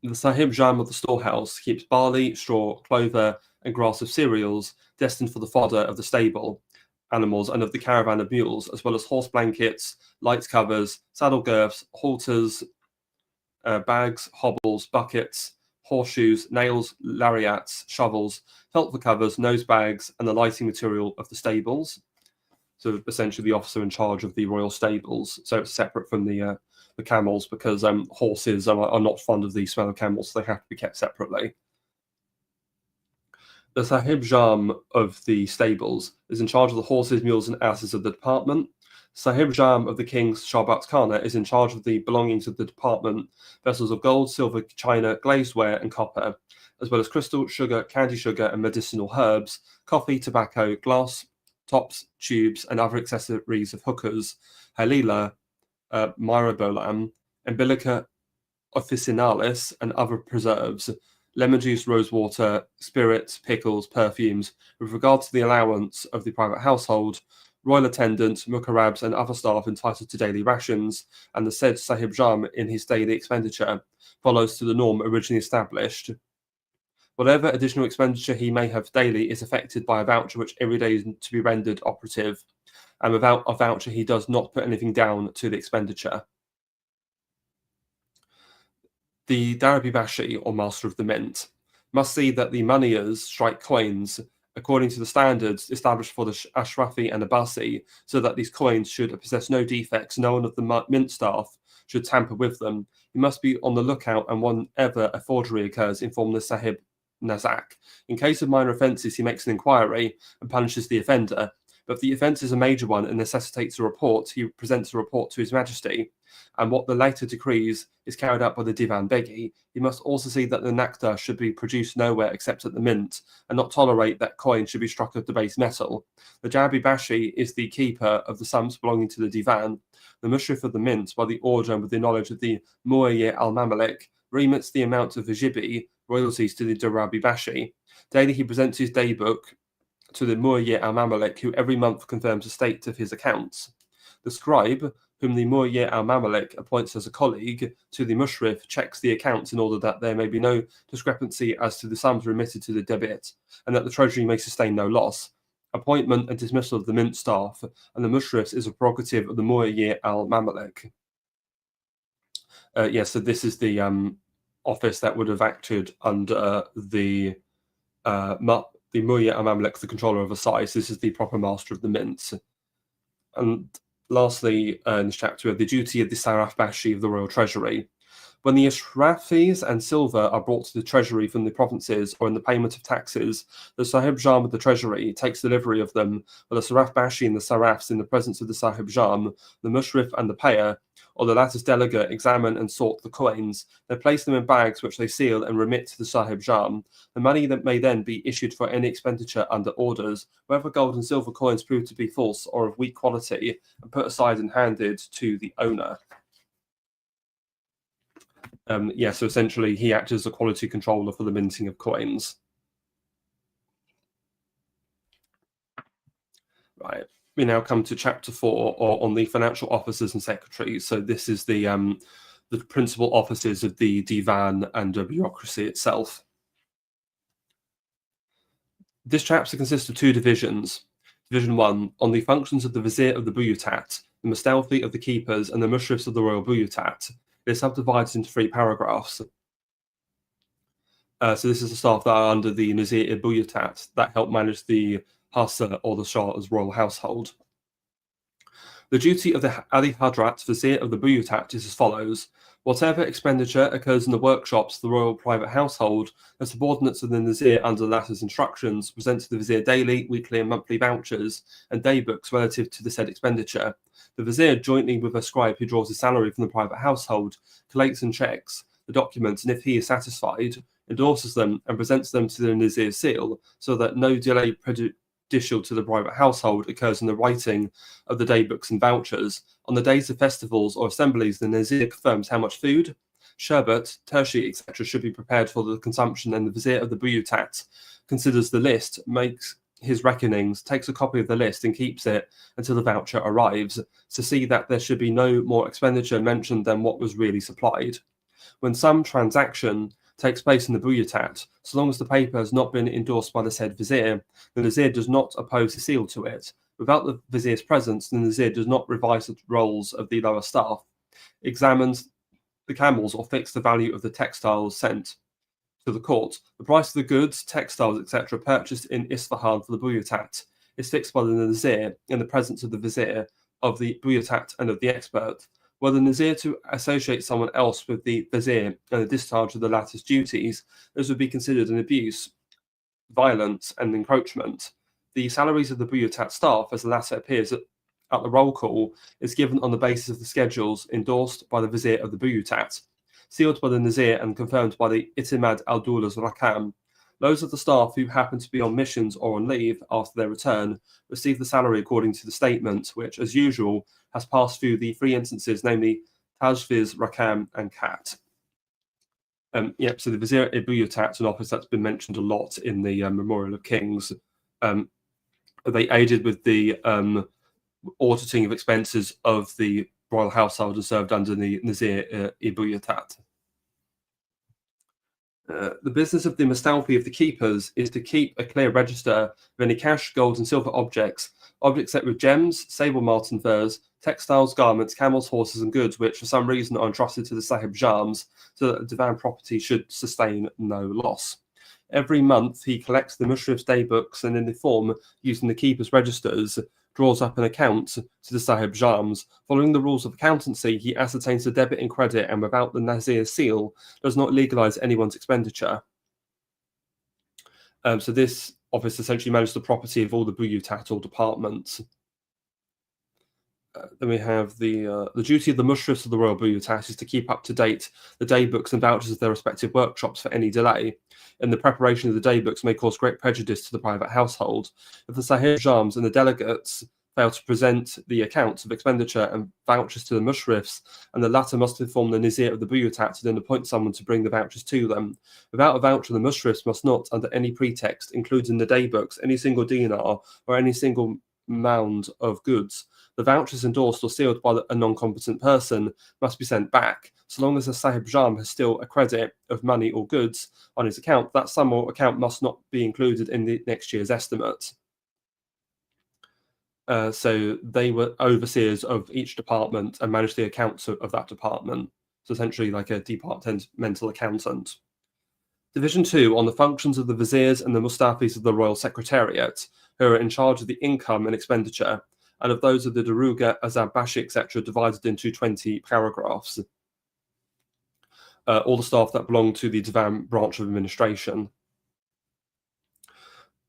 S1: The Sahib Jam of the storehouse keeps barley, straw, clover, and grass of cereals destined for the fodder of the stable animals and of the caravan of mules, as well as horse blankets, light covers, saddle girths, halters, bags, hobbles, buckets, horseshoes, nails, lariats, shovels, felt for covers, nose bags, and the lighting material of the stables. So essentially the officer in charge of the royal stables. So it's separate from the the camels, because horses are not fond of the smell of camels, so they have to be kept separately. The Sahib Jam of the stables is in charge of the horses, mules, and asses of the department. Sahib Jam of the King's Sharbat Khana is in charge of the belongings of the department, vessels of gold, silver, china, glazed ware, and copper, as well as crystal, sugar, candy sugar, and medicinal herbs, coffee, tobacco, glass, tops, tubes, and other accessories of hookahs, halila, myrobolam, umbilica officinalis, and other preserves, lemon juice, rosewater, spirits, pickles, perfumes. With regard to the allowance of the private household, royal attendants, mukarabs, and other staff entitled to daily rations, and the said Sahib Jam in his daily expenditure follows to the norm originally established. Whatever additional expenditure he may have daily is affected by a voucher which every day is to be rendered operative, and without a voucher he does not put anything down to the expenditure. The Darabi Bashi, or Master of the Mint, must see that the moneyers strike coins according to the standards established for the Ashrafi and Abbasi, so that these coins should possess no defects. No one of the mint staff should tamper with them. He must be on the lookout, and whenever a forgery occurs, inform the Sahib Nazak. In case of minor offences, he makes an inquiry and punishes the offender. But if the offence is a major one and necessitates a report, he presents a report to His Majesty, and what the later decrees is carried out by the Divan Begi. He must also see that the nectar should be produced nowhere except at the mint, and not tolerate that coin should be struck of the base metal. The Jabi Bashi is the keeper of the sums belonging to the Divan. The Mushrif of the mint, by the order and with the knowledge of the Muayye al-Mamalik, remits the amount of Vijibi royalties to the Darabi Bashi. Daily he presents his day book to the Muayye al-Mamalik, who every month confirms the state of his accounts. The scribe, whom the Muayye al-Mamalik appoints as a colleague to the Mushrif, checks the accounts in order that there may be no discrepancy as to the sums remitted to the debit, and that the treasury may sustain no loss. Appointment and dismissal of the mint staff and the Mushrifs is a prerogative of the Muayye al-Mamalik. So this is the office that would have acted under the Muayye al-Mamalik, the controller of Versailles. This is the proper master of the mints. And lastly, in this chapter, we have the duty of the Saraf Bashi of the royal treasury. When the Ashrafis and silver are brought to the treasury from the provinces or in the payment of taxes, the Sahib Jam of the treasury takes delivery of them, while the Saraf Bashi and the Sarafs, in the presence of the Sahib Jam, the Mushrif and the payer, or the latter's delegate, examine and sort the coins. They place them in bags which they seal and remit to the Sahib Jam. The money that may then be issued for any expenditure under orders, whether gold and silver coins prove to be false or of weak quality, and put aside and handed to the owner. So essentially he acts as a quality controller for the minting of coins. Right. We now come to chapter 4, or on the financial officers and secretaries. So this is the principal offices of the divan and bureaucracy itself. This chapter consists of two divisions. Division 1, on the functions of the vizier of the buyutat, the mustalfi of the keepers, and the mushrifs of the royal buyutat. It is subdivided into 3 paragraphs. So this is the staff that are under the Nazir-i-Buyutat that help manage the Hassa, or the Shah's royal household. The duty of the Ali Hadrat, Vizier of the Buyutat, is as follows. Whatever expenditure occurs in the workshops of the royal private household, the subordinates of the Nazir under the latter's instructions present to the Vizier daily, weekly, and monthly vouchers and day books relative to the said expenditure. The Vizier, jointly with a scribe who draws his salary from the private household, collates and checks the documents, and if he is satisfied, endorses them and presents them to the Nazir's seal, so that no delay prejudicial to the private household occurs in the writing of the day books and vouchers. On the days of festivals or assemblies, the Nazir confirms how much food, sherbet, tertiary, etc. should be prepared for the consumption, and the Vizier of the Buyutat considers the list, makes his reckonings, takes a copy of the list and keeps it until the voucher arrives, to see that there should be no more expenditure mentioned than what was really supplied. When some transaction takes place in the Buyutat, so long as the paper has not been endorsed by the said Vizier, the Nazir does not oppose a seal to it. Without the Vizier's presence, the Nazir does not revise the rolls of the lower staff, examines the camels, or fix the value of the textiles sent to the court. The price of the goods, textiles, etc. purchased in Isfahan for the Buyutat is fixed by the Nazir in the presence of the Vizier, of the Buyutat, and of the expert. Were the Nazir to associate someone else with the Vizier and the discharge of the latter's duties, this would be considered an abuse, violence, and encroachment. The salaries of the Buyutat staff, as the latter appears at the roll call, is given on the basis of the schedules endorsed by the Vizier of the Buyutat, sealed by the Nazir and confirmed by the Itimad al-Dawla's Rakam. Those of the staff who happen to be on missions or on leave after their return receive the salary according to the statement, which, as usual, has passed through the three instances, namely Tajviz, Rakam, and Kat. So the Vizier e Buyutat, an office that's been mentioned a lot in the Memorial of Kings, they aided with the auditing of expenses of the royal household and served under the Nazir e Buyutat. The business of the Mustalfi of the keepers is to keep a clear register of any cash, gold, and silver objects set with gems, sable marten furs, textiles, garments, camels, horses, and goods which for some reason are entrusted to the Sahib Jams, so that the divan property should sustain no loss. Every month he collects the Mushrif's day books and in the form using the keeper's registers draws up an account to the Sahib Jams. Following the rules of accountancy, he ascertains the debit and credit and without the Nazir's seal does not legalize anyone's expenditure. So this office essentially manages the property of all the Buyutat or departments. Then we have the duty of the Mushrifs of the Royal Buyutat is to keep up to date the day books and vouchers of their respective workshops for any delay. And the preparation of the day books may cause great prejudice to the private household. If the Sahib Jams and the delegates fail to present the accounts of expenditure and vouchers to the Mushrifs, and the latter must inform the Nazir of the Buyutat and then appoint someone to bring the vouchers to them. Without a voucher, the Mushrifs must not, under any pretext, include in the day books any single dinar or any single mound of goods. The vouchers endorsed or sealed by a non-competent person must be sent back. So long as the Sahib Jam has still a credit of money or goods on his account, that sum or account must not be included in the next year's estimate. So they were overseers of each department and managed the accounts of that department. So essentially like a departmental accountant. Division 2 on the functions of the viziers and the mustafis of the Royal Secretariat, who are in charge of the income and expenditure, and of those of the Daruga, Azab Bashi, etc., divided into 20 paragraphs. All the staff that belong to the Divan branch of administration.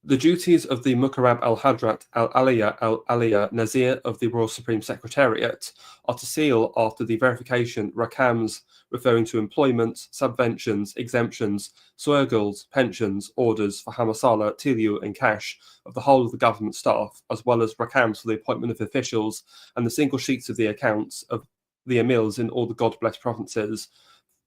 S1: The duties of the Mukarrab al-Hadrat al-Aliyah Nazir of the Royal Supreme Secretariat are to seal, after the verification, rakams referring to employment, subventions, exemptions, soergels, pensions, orders for hamasala, tilyu, and cash of the whole of the government staff, as well as rakams for the appointment of officials and the single sheets of the accounts of the emirs in all the God-blessed provinces,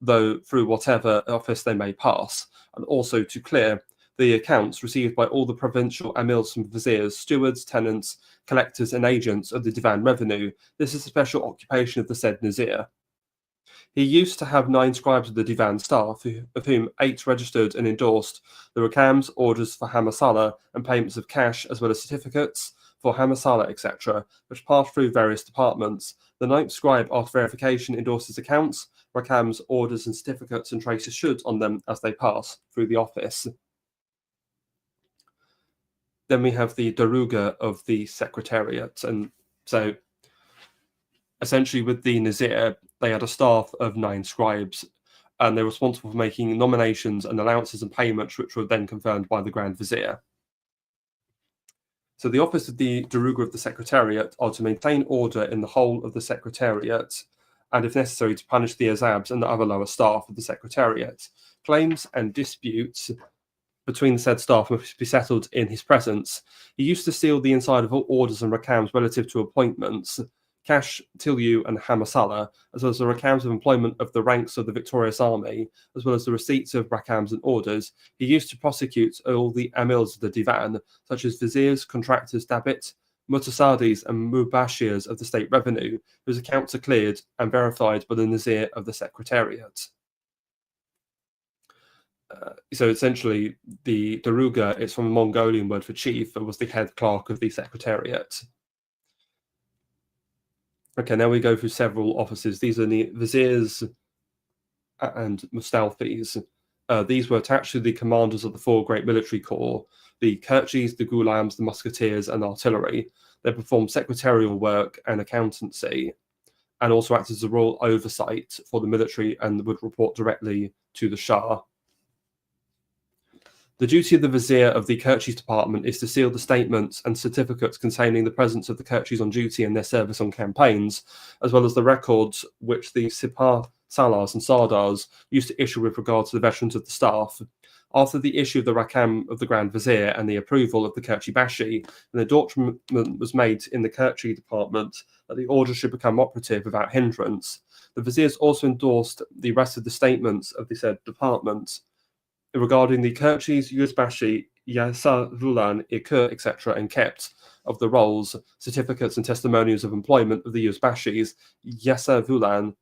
S1: though through whatever office they may pass, and also to clear the accounts received by all the provincial amirs and viziers, stewards, tenants, collectors, and agents of the Divan revenue. This is a special occupation of the said Nazir. He used to have 9 scribes of the Divan staff, of whom 8 registered and endorsed the rakams, orders for hamasala, and payments of cash, as well as certificates for hamasala, etc., which passed through various departments. The 9th scribe, after verification, endorses accounts, rakams, orders, and certificates, and traces should on them as they pass through the office. Then we have the Daruga of the Secretariat. And so essentially with the Nazir, they had a staff of 9 scribes, and they were responsible for making nominations and allowances and payments, which were then confirmed by the Grand Vizier. So the office of the Daruga of the Secretariat are to maintain order in the whole of the Secretariat, and if necessary to punish the Azabs and the other lower staff of the Secretariat. Claims and disputes between the said staff must be settled in his presence. He used to seal the inside of all orders and rakams relative to appointments, cash, tilyu, and hamasala, as well as the rakams of employment of the ranks of the victorious army, as well as the receipts of rakams and orders. He used to prosecute all the amils of the divan, such as viziers, contractors, dabit, mutasadis, and mubashirs of the state revenue, whose accounts are cleared and verified by the Nazir of the Secretariat. So essentially, the Daruga is from a Mongolian word for chief and was the head clerk of the Secretariat. Okay, now we go through several offices. These are the viziers and mustalfis. These were attached to the commanders of the 4 great military corps, the Kerchis, the Gulams, the musketeers, and artillery. They performed secretarial work and accountancy. and also acted as a royal oversight for the military and would report directly to the Shah. The duty of the Vizier of the Kerchies Department is to seal the statements and certificates containing the presence of the Kerchies on duty and their service on campaigns, as well as the records which the Sipah Salars and Sardars used to issue with regard to the veterans of the staff. After the issue of the Rakam of the Grand Vizier and the approval of the Kerchi Bashi, an endorsement was made in the Kerchi Department that the order should become operative without hindrance. The Viziers also endorsed the rest of the statements of the said department regarding the Kerchis, Yuzbashi, Yasa Vulan, Ikur, etc., and kept of the rolls, certificates, and testimonials of employment of the Yuzbashis, Yasa Vulan,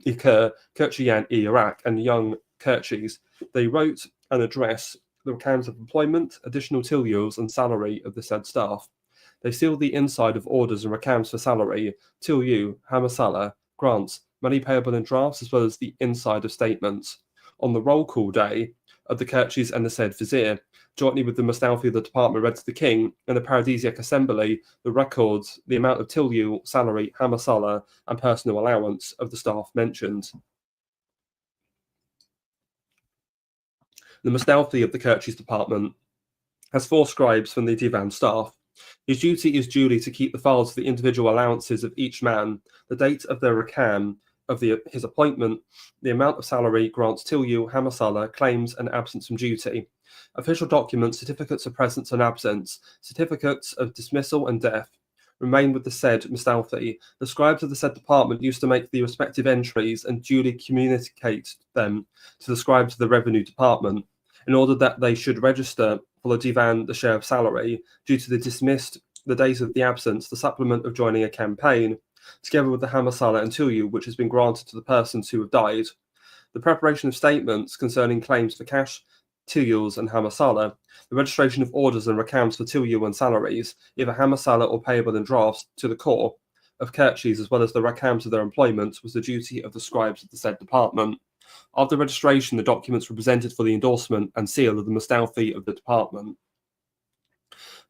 S1: Ikur, Kerchian, Iraq, and young Kerchis. They wrote and addressed the accounts of employment, additional tilyos, and salary of the said staff. They sealed the inside of orders and accounts for salary, tilyu, hamasala, grants, money payable in drafts, as well as the inside of statements. On the roll call day of the Kerchis and the said Vizier, jointly with the Mustalfi of the department, read to the king and the Paradisiac Assembly the records, the amount of tilyu, salary, hamasala, and personal allowance of the staff mentioned. The Mustalfi of the Kerchis Department has 4 scribes from the Divan staff. His duty is duly to keep the files of the individual allowances of each man, the date of their rakam, of his appointment, the amount of salary, grants, tilyu, hamasala, claims, and absence from duty, official documents, certificates of presence and absence, certificates of dismissal and death, remain with the said Mustalfi. The scribes of the said department used to make the respective entries and duly communicate them to the scribes of the revenue department, in order that they should register for the divan the share of salary, due to the dismissed, the days of the absence, the supplement of joining a campaign, together with the hamasala and tilyu, which has been granted to the persons who have died. The preparation of statements concerning claims for cash, tilyus, and hamasala, the registration of orders and rakams for tilyu and salaries, either hamasala or payable in drafts, to the corps of Kerchis, as well as the rakams of their employment, was the duty of the scribes of the said department. After registration, the documents were presented for the endorsement and seal of the Mustalfi of the department.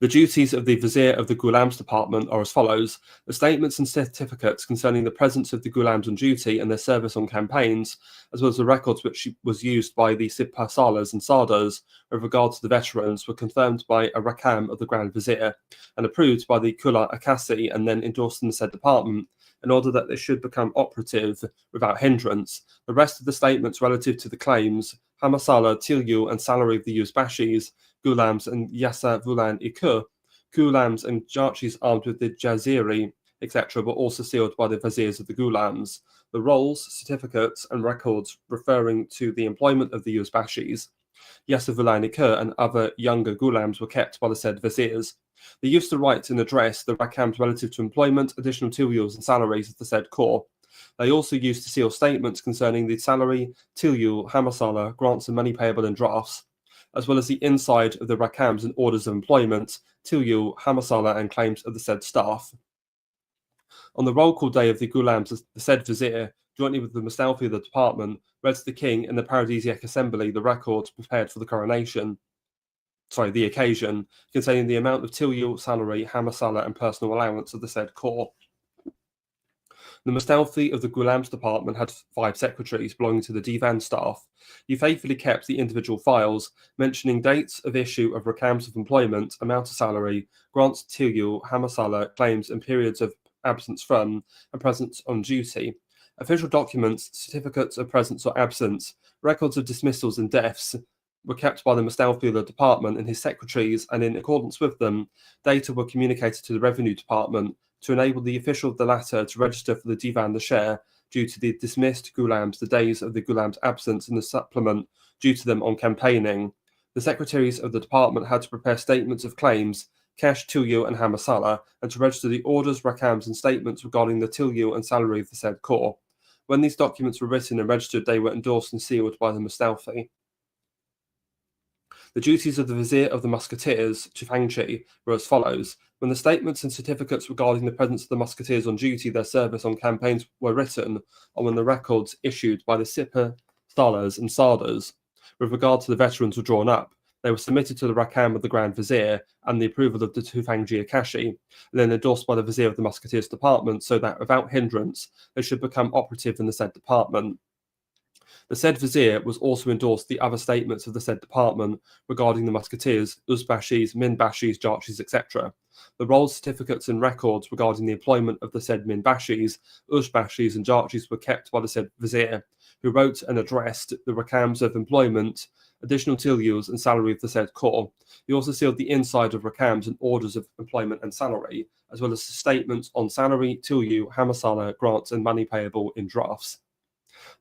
S1: The duties of the Vizier of the Ghulams Department are as follows. The statements and certificates concerning the presence of the Ghulams on duty and their service on campaigns, as well as the records which was used by the Sipah Salars and Sardars with regard to the veterans, were confirmed by a Rakam of the Grand Vizier and approved by the Kula Akasi and then endorsed in the said department, in order that they should become operative without hindrance. The rest of the statements relative to the claims, hamasala, tilyu, and salary of the Yuzbashis, Ghulams, and Yasa Vulan Ikur, Ghulams and Jarchis armed with the Jaziri, etc., were also sealed by the Viziers of the Ghulams. The rolls, certificates, and records referring to the employment of the Yuzbashis, Yasa Vulan Ikur, and other younger Ghulams were kept by the said Viziers. They used to write and address the rakams relative to employment, additional tilyus, and salaries of the said corps. They also used to seal statements concerning the salary, tilyu, hamasala, grants, and money payable in drafts, as well as the inside of the rakams and orders of employment, tilyu, hamasala, and claims of the said staff. On the roll call day of the Ghulams, the said Vizier, jointly with the Mustalfi of the department, read to the king and the Paradisiac Assembly the records prepared for the occasion, containing the amount of tilyu, salary, hamasala, and personal allowance of the said corps. The Mustalfi of the Ghulams Department had 5 secretaries belonging to the Divan staff. He faithfully kept the individual files, mentioning dates of issue of rakams of employment, amount of salary, grants tilyu, hamasala, claims, and periods of absence from and presence on duty, official documents, certificates of presence or absence, records of dismissals and deaths, were kept by the Mustalfi of the department and his secretaries, and in accordance with them, data were communicated to the revenue department to enable the official of the latter to register for the divan the share due to the dismissed Ghulams, the days of the Ghulams' absence, and the supplement due to them on campaigning. The secretaries of the department had to prepare statements of claims, cash, tilyu, and hamasala, and to register the orders, rakams, and statements regarding the tilyu and salary of the said corps. When these documents were written and registered, they were endorsed and sealed by the Mustalfi. The duties of the Vizier of the Musketeers, Chifangchi, were as follows. When the statements and certificates regarding the presence of the Musketeers on duty, their service on campaigns were written, or when the records issued by the Sipah, Salars, and Sardars with regard to the veterans were drawn up, They were submitted to the Rakam of the Grand Vizier and the approval of the Tufangji Akashi, and then endorsed by the Vizier of the Musketeers Department, so that without hindrance they should become operative in the said department. The said Vizier was also endorsed the other statements of the said department regarding the musketeers, Uzbashis, Minbashis, Jarchis, etc. The roll certificates and records regarding the employment of the said Minbashis, Uzbashis, and Jarchis were kept by the said Vizier, who wrote and addressed the Rakams of employment, additional tilyus, and salary of the said corps. He also sealed the inside of Rakams and orders of employment and salary, as well as statements on salary, tilyu, hamasala, grants, and money payable in drafts.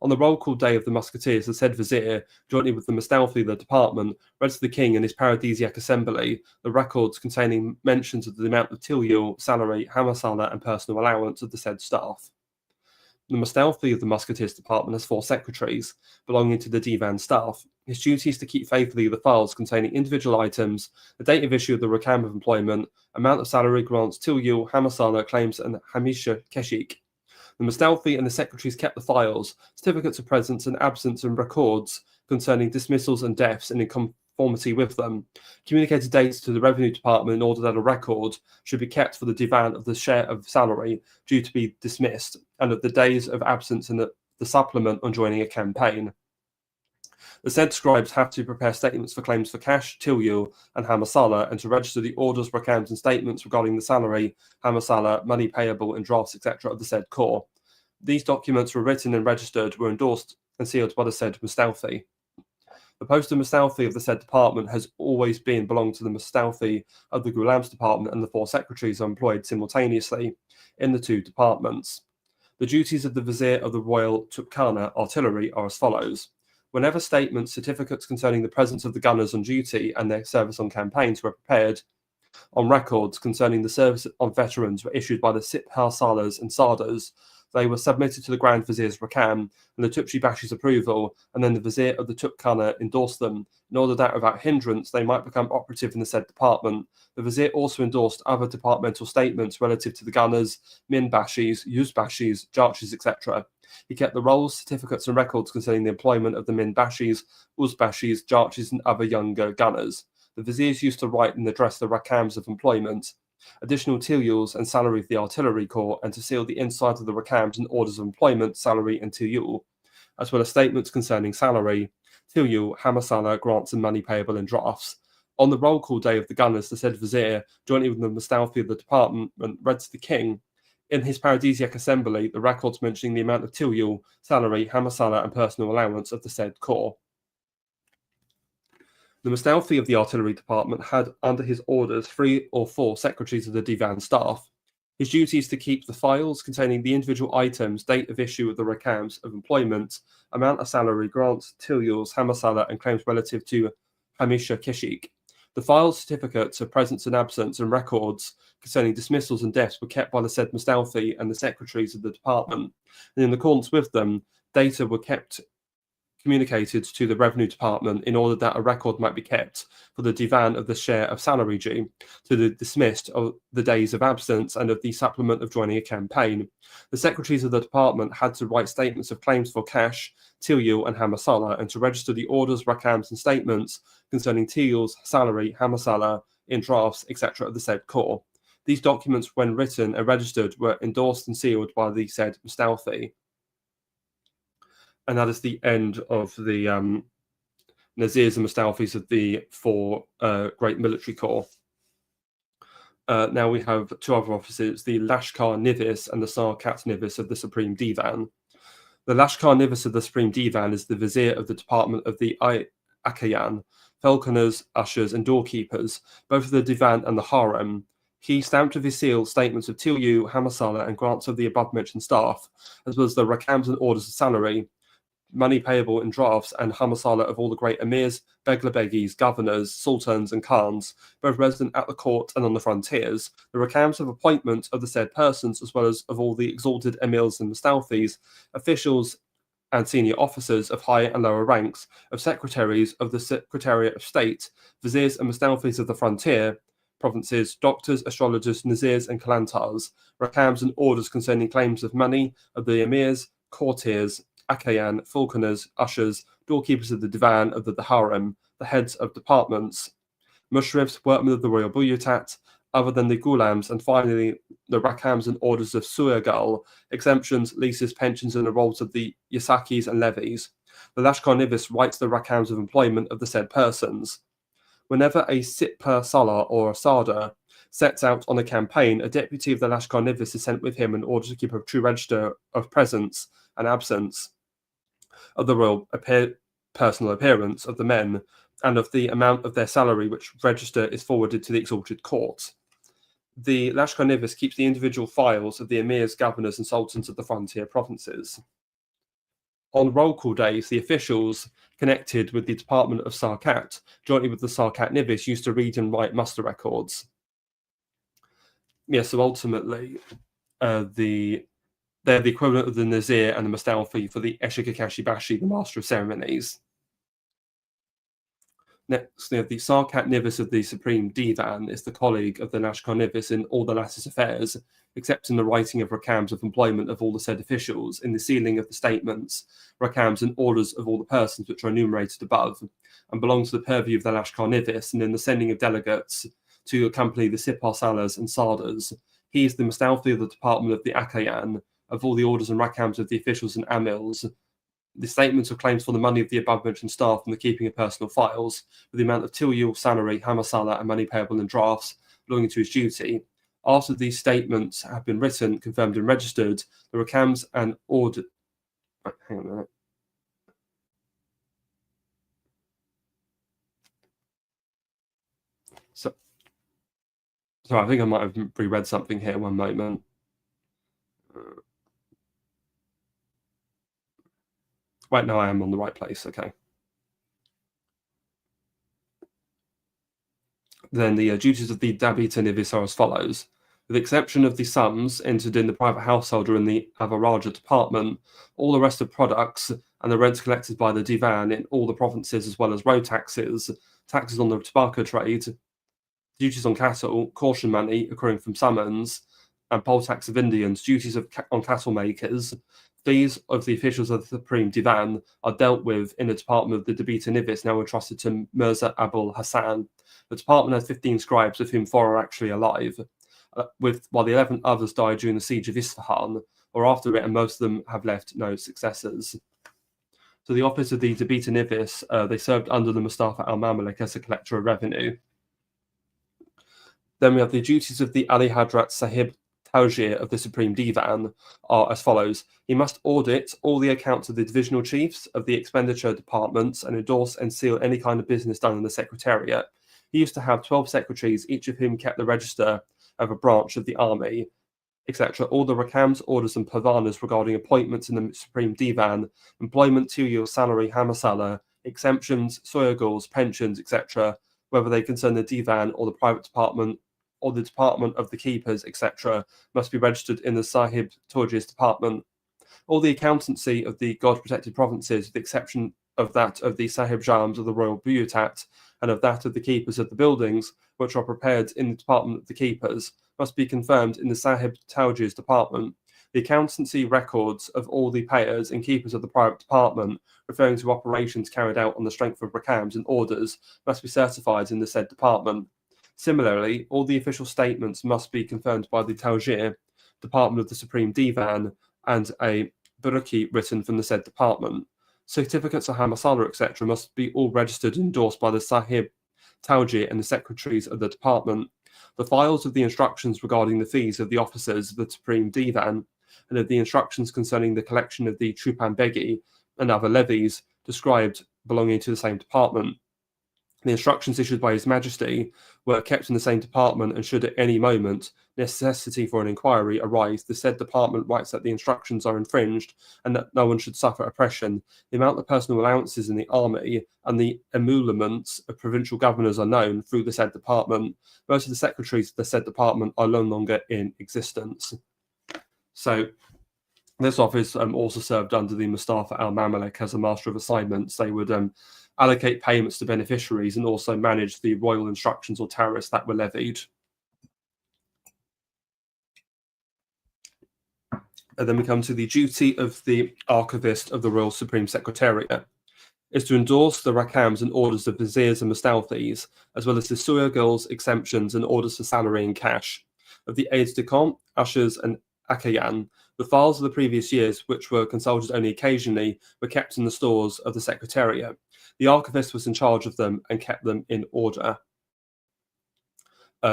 S1: On the roll call day of the musketeers, the said Vizier, jointly with the Mustalfi of the department, read to the king in his paradisiac assembly the records containing mentions of the amount of tilyul, salary, hamasala, and personal allowance of the said staff. The Mustalfi of the Musketeers Department has 4 secretaries belonging to the Divan staff. His duty is to keep faithfully the files containing individual items, the date of issue of the Rakam of employment, amount of salary, grants, tilyul, hamasala, claims, and hamisha keshik. The Mustalfi and the secretaries kept the files, certificates of presence and absence, and records concerning dismissals and deaths in conformity with them, communicated data to the Revenue Department in order that a record should be kept for the divan of the share of salary due to be dismissed, and of the days of absence in the supplement on joining a campaign. The said scribes have to prepare statements for claims for cash, tilyul, and hamasala, and to register the orders, rakams, and statements regarding the salary, hamasala, money payable, and drafts, etc. of the said corps. These documents were written and registered, were endorsed and sealed by the said Mustalfi. The post of Mustalfi of the said department has always belonged to the Mustalfi of the Gulams department, and the 4 secretaries are employed simultaneously in the 2 departments. The duties of the Vizier of the Royal Tupkana Artillery are as follows. Whenever statements, certificates concerning the presence of the gunners on duty and their service on campaigns were prepared on records concerning the service on veterans were issued by the Siphar Salas and Sardars, they were submitted to the Grand Vizier's Rakam and the Tupshi Bashi's approval, and then the Vizier of the Tupkana endorsed them, in order that without hindrance they might become operative in the said department. The Vizier also endorsed other departmental statements relative to the gunners, Minbashis, Uzbashis, Jarchis, etc. He kept the rolls, certificates, and records concerning the employment of the Minbashis, Uzbashis, Jarchis, and other younger gunners. The Viziers used to write and address the Rakams of employment, additional tilyuls, and salary of the artillery corps, and to seal the inside of the Rakams and orders of employment, salary, and tilyul, as well as statements concerning salary, tilyul, hamasala, grants, and money payable in drafts. On the roll call day of the gunners, the said Vizier, jointly with the Mustalfi of the department, read to the king in his paradisiac assembly the records mentioning the amount of tilyul, salary, hamasala, and personal allowance of the said corps. The Mustalfi of the artillery department had under his orders 3 or 4 secretaries of the Divan staff. His duty is to keep the files containing the individual items, date of issue of the Rakams of employment, amount of salary, grants, tilyuls, hamasala, and claims relative to hamisha keshik. The files, certificates of presence and absence, and records concerning dismissals and deaths were kept by the said Mustalfi and the secretaries of the department, and in accordance with them, data were communicated to the Revenue Department in order that a record might be kept for the divan of the share of salary due to the dismissed of the days of absence and of the supplement of joining a campaign. The secretaries of the department had to write statements of claims for cash, tilyul, and hamasala, and to register the orders, rakams, and statements concerning tilyuls, salary, hamasala, in drafts, etc. of the said corps. These documents, when written and registered, were endorsed and sealed by the said Mustalfi. And that is the end of the Nazirs and Mustalfis of the 4 great military corps. Now we have 2 other officers, the Lashkar Nivis and the Sarkat Nivis of the Supreme Divan. The Lashkar Nivis of the Supreme Divan is the Vizier of the Department of the Akayan, falconers, ushers, and doorkeepers, both of the Divan and the Harem. He stamped with his seal statements of tilyu, hamasala, and grants of the above-mentioned staff, as well as the rakams and orders of salary, money payable in drafts, and hamasala of all the great emirs, beglabegis, governors, sultans, and khans, both resident at the court and on the frontiers, the rakams of appointment of the said persons, as well as of all the exalted emirs and mustalfis, officials and senior officers of higher and lower ranks, of secretaries of the Secretariat of State, viziers and mustalfis of the frontier provinces, doctors, astrologers, nazirs, and kalantars, rakams and orders concerning claims of money of the emirs, courtiers, Akayan, falconers, ushers, doorkeepers of the divan of the harem, the heads of departments, mushrifs, workmen of the royal buyutat, other than the gulams, and finally the rakams and orders of suyagal, exemptions, leases, pensions, and the rolls of the yasakis and levies. The Lashkar Nivis writes the rakams of employment of the said persons. Whenever a sitpur salar or a sardar sets out on a campaign, a deputy of the Lashkar Nivis is sent with him in order to keep a true register of presence and absence, of the royal personal appearance of the men, and of the amount of their salary, which register is forwarded to the exalted court. The Lashkar Nivis keeps the individual files of the emirs, governors, and sultans of the frontier provinces. On roll call days, the officials connected with the Department of Sarkat, jointly with the Sarkat Nivis, used to read and write muster records. So ultimately, they're the equivalent of the Nazir and the Mustalfi for the Eshikakashi Bashi, the Master of Ceremonies. Next, the Sarkat Nivis of the Supreme Divan is the colleague of the Lashkar Nivis in all the latter's affairs, except in the writing of rakams of employment of all the said officials, in the sealing of the statements, rakams and orders of all the persons which are enumerated above, and belong to the purview of the Lashkar Nivis, and in the sending of delegates to accompany the Sipar Salars and Sardars. He is the Mustalfi of the Department of the Akayan, of all the orders and rakams of the officials and amils, the statements of claims for the money of the above-mentioned staff and the keeping of personal files, with the amount of tilyul, salary, hamasala, and money payable in drafts belonging to his duty. After these statements have been written, confirmed, and registered, the rakams and order. Hang on a minute. So I think I might have reread something here. One moment. Right now, I am on the right place. Okay. Then the duties of the Dabita Nivis are as follows. With the exception of the sums entered in the private household or in the Avaraja department, all the rest of products and the rents collected by the Divan in all the provinces, as well as road taxes, taxes on the tobacco trade, duties on cattle, caution money accruing from summons, and poll tax of Indians, duties on cattle makers, fees of the officials of the Supreme Divan are dealt with in the department of the Dabita Nivis, now entrusted to Mirza Abul Hassan. The department has 15 scribes, of whom 4 are actually alive, while the 11 others died during the siege of Isfahan, or after it, and most of them have left no successors. So the office of the Dabita Nivis, they served under the Mustafa al-Mamalik as a collector of revenue. Then we have the duties of the Ali Hadrat Sahib Taujir of the Supreme Divan are as follows. He must audit all the accounts of the divisional chiefs of the expenditure departments and endorse and seal any kind of business done in the Secretariat. He used to have 12 secretaries, each of whom kept the register of a branch of the army, etc. All the rakams, orders, and pavanas regarding appointments in the Supreme Divan, employment, tilyul, salary, hamasala, exemptions, soyagals, pensions, etc., whether they concern the Divan or the private department or the department of the keepers, etc., must be registered in the Sahib Tawjir's department. All the accountancy of the God-protected provinces, with the exception of that of the Sahib Jams of the Royal Buyutat and of that of the keepers of the buildings, which are prepared in the department of the keepers, must be confirmed in the Sahib Tawjir's department. The accountancy records of all the payers and keepers of the private department, referring to operations carried out on the strength of rakams and orders, must be certified in the said department. Similarly, all the official statements must be confirmed by the Tawjir, department of the Supreme Divan, and a Buraki written from the said department. Certificates of Hamasala, etc., must be all registered and endorsed by the Sahib Tawjir and the secretaries of the department. The files of the instructions regarding the fees of the officers of the Supreme Divan and of the instructions concerning the collection of the Chupan Begi and other levies described belonging to the same department. The instructions issued by His Majesty were kept in the same department, and should at any moment necessity for an inquiry arise, the said department writes that the instructions are infringed and that no one should suffer oppression. The amount of personal allowances in the army and the emoluments of provincial governors are known through the said department. Most of the secretaries of the said department are no longer in existence. So this office also served under the Mustafa al-Mamalik as a master of assignments. They would allocate payments to beneficiaries and also manage the royal instructions or tariffs that were levied. And then we come to the duty of the archivist of the Royal Supreme Secretariat. is to endorse the rakams and orders of viziers and mustalfis, as well as the soyagals, exemptions, and orders for salary and cash. Of the aides de camp, ushers, and akayan, the files of the previous years, which were consulted only occasionally, were kept in the stores of the Secretariat. The archivist was in charge of them and kept them in order.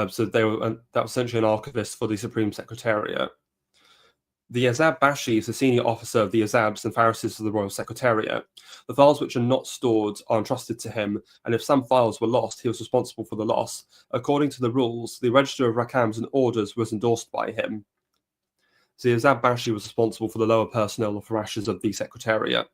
S1: So that was essentially an archivist for the Supreme Secretariat. The Yazab Bashi is the senior officer of the Yazabs and Pharisees of the Royal Secretariat. The files which are not stored are entrusted to him, and if some files were lost, he was responsible for the loss. According to the rules, the register of rakams and orders was endorsed by him. So the Yazab Bashi was responsible for the lower personnel of Farashas of the Secretariat.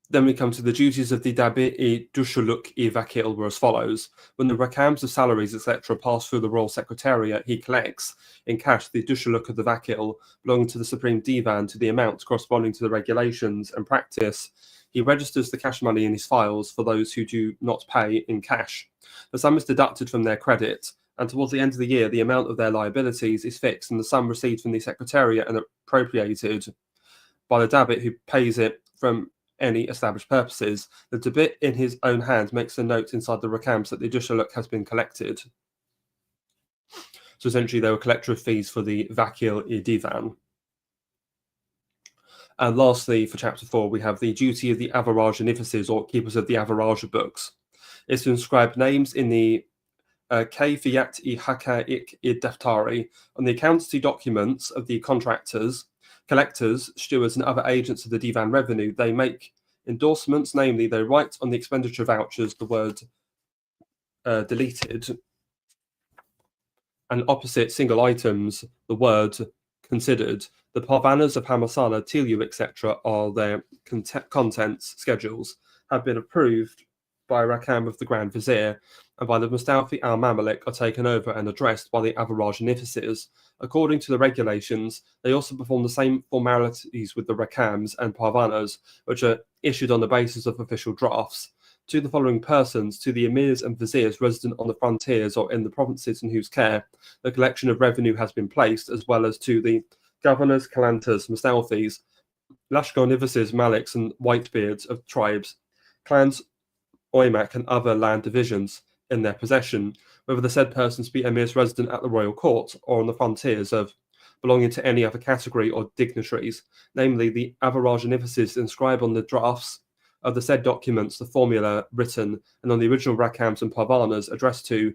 S1: Then we come to the duties of the Dabi Dushuluk Vakil were as follows. When the rakams of salaries, etc., pass through the Royal Secretariat, he collects in cash the Dushuluk of the Vakil belonging to the Supreme Divan to the amount corresponding to the regulations and practice. He registers the cash money in his files for those who do not pay in cash. The sum is deducted from their credit, and towards the end of the year, the amount of their liabilities is fixed, and the sum received from the Secretariat and appropriated by the Dabit who pays it from any established purposes. The Dabit in his own hand makes a note inside the rakams that the Dushuluk has been collected. So essentially they were collector of fees for the Vakil I Divan. And lastly, for chapter 4, we have the duty of the Avaraja Nifises, or keepers of the Avaraja books. It's to inscribe names in the Kayfiyat I Haqa'iq I Daftari on the accountancy documents of the contractors, collectors, stewards, and other agents of the Divan revenue. They make endorsements, namely, they write on the expenditure vouchers the word deleted, and opposite single items, the word considered. The parvanas of Hamasala, Tilu, etc., are their contents schedules, have been approved by Rakam of the Grand Vizier, and by the Mustalfi al-Mamalik are taken over and addressed by the Avaraj Nifises. According to the regulations, they also perform the same formalities with the Rakams and Parvanas, which are issued on the basis of official drafts. To the following persons, to the emirs and viziers resident on the frontiers or in the provinces in whose care the collection of revenue has been placed, as well as to the governors, Kalantas, Mustalfis, Lashkar Nifises, Maliks, and Whitebeards of tribes, clans, Oimak, and other land divisions in their possession, whether the said persons be emirs resident at the royal court or on the frontiers of belonging to any other category or dignitaries, namely the Avarajanifices inscribe on the drafts of the said documents the formula written, and on the original rakams and parvanas addressed to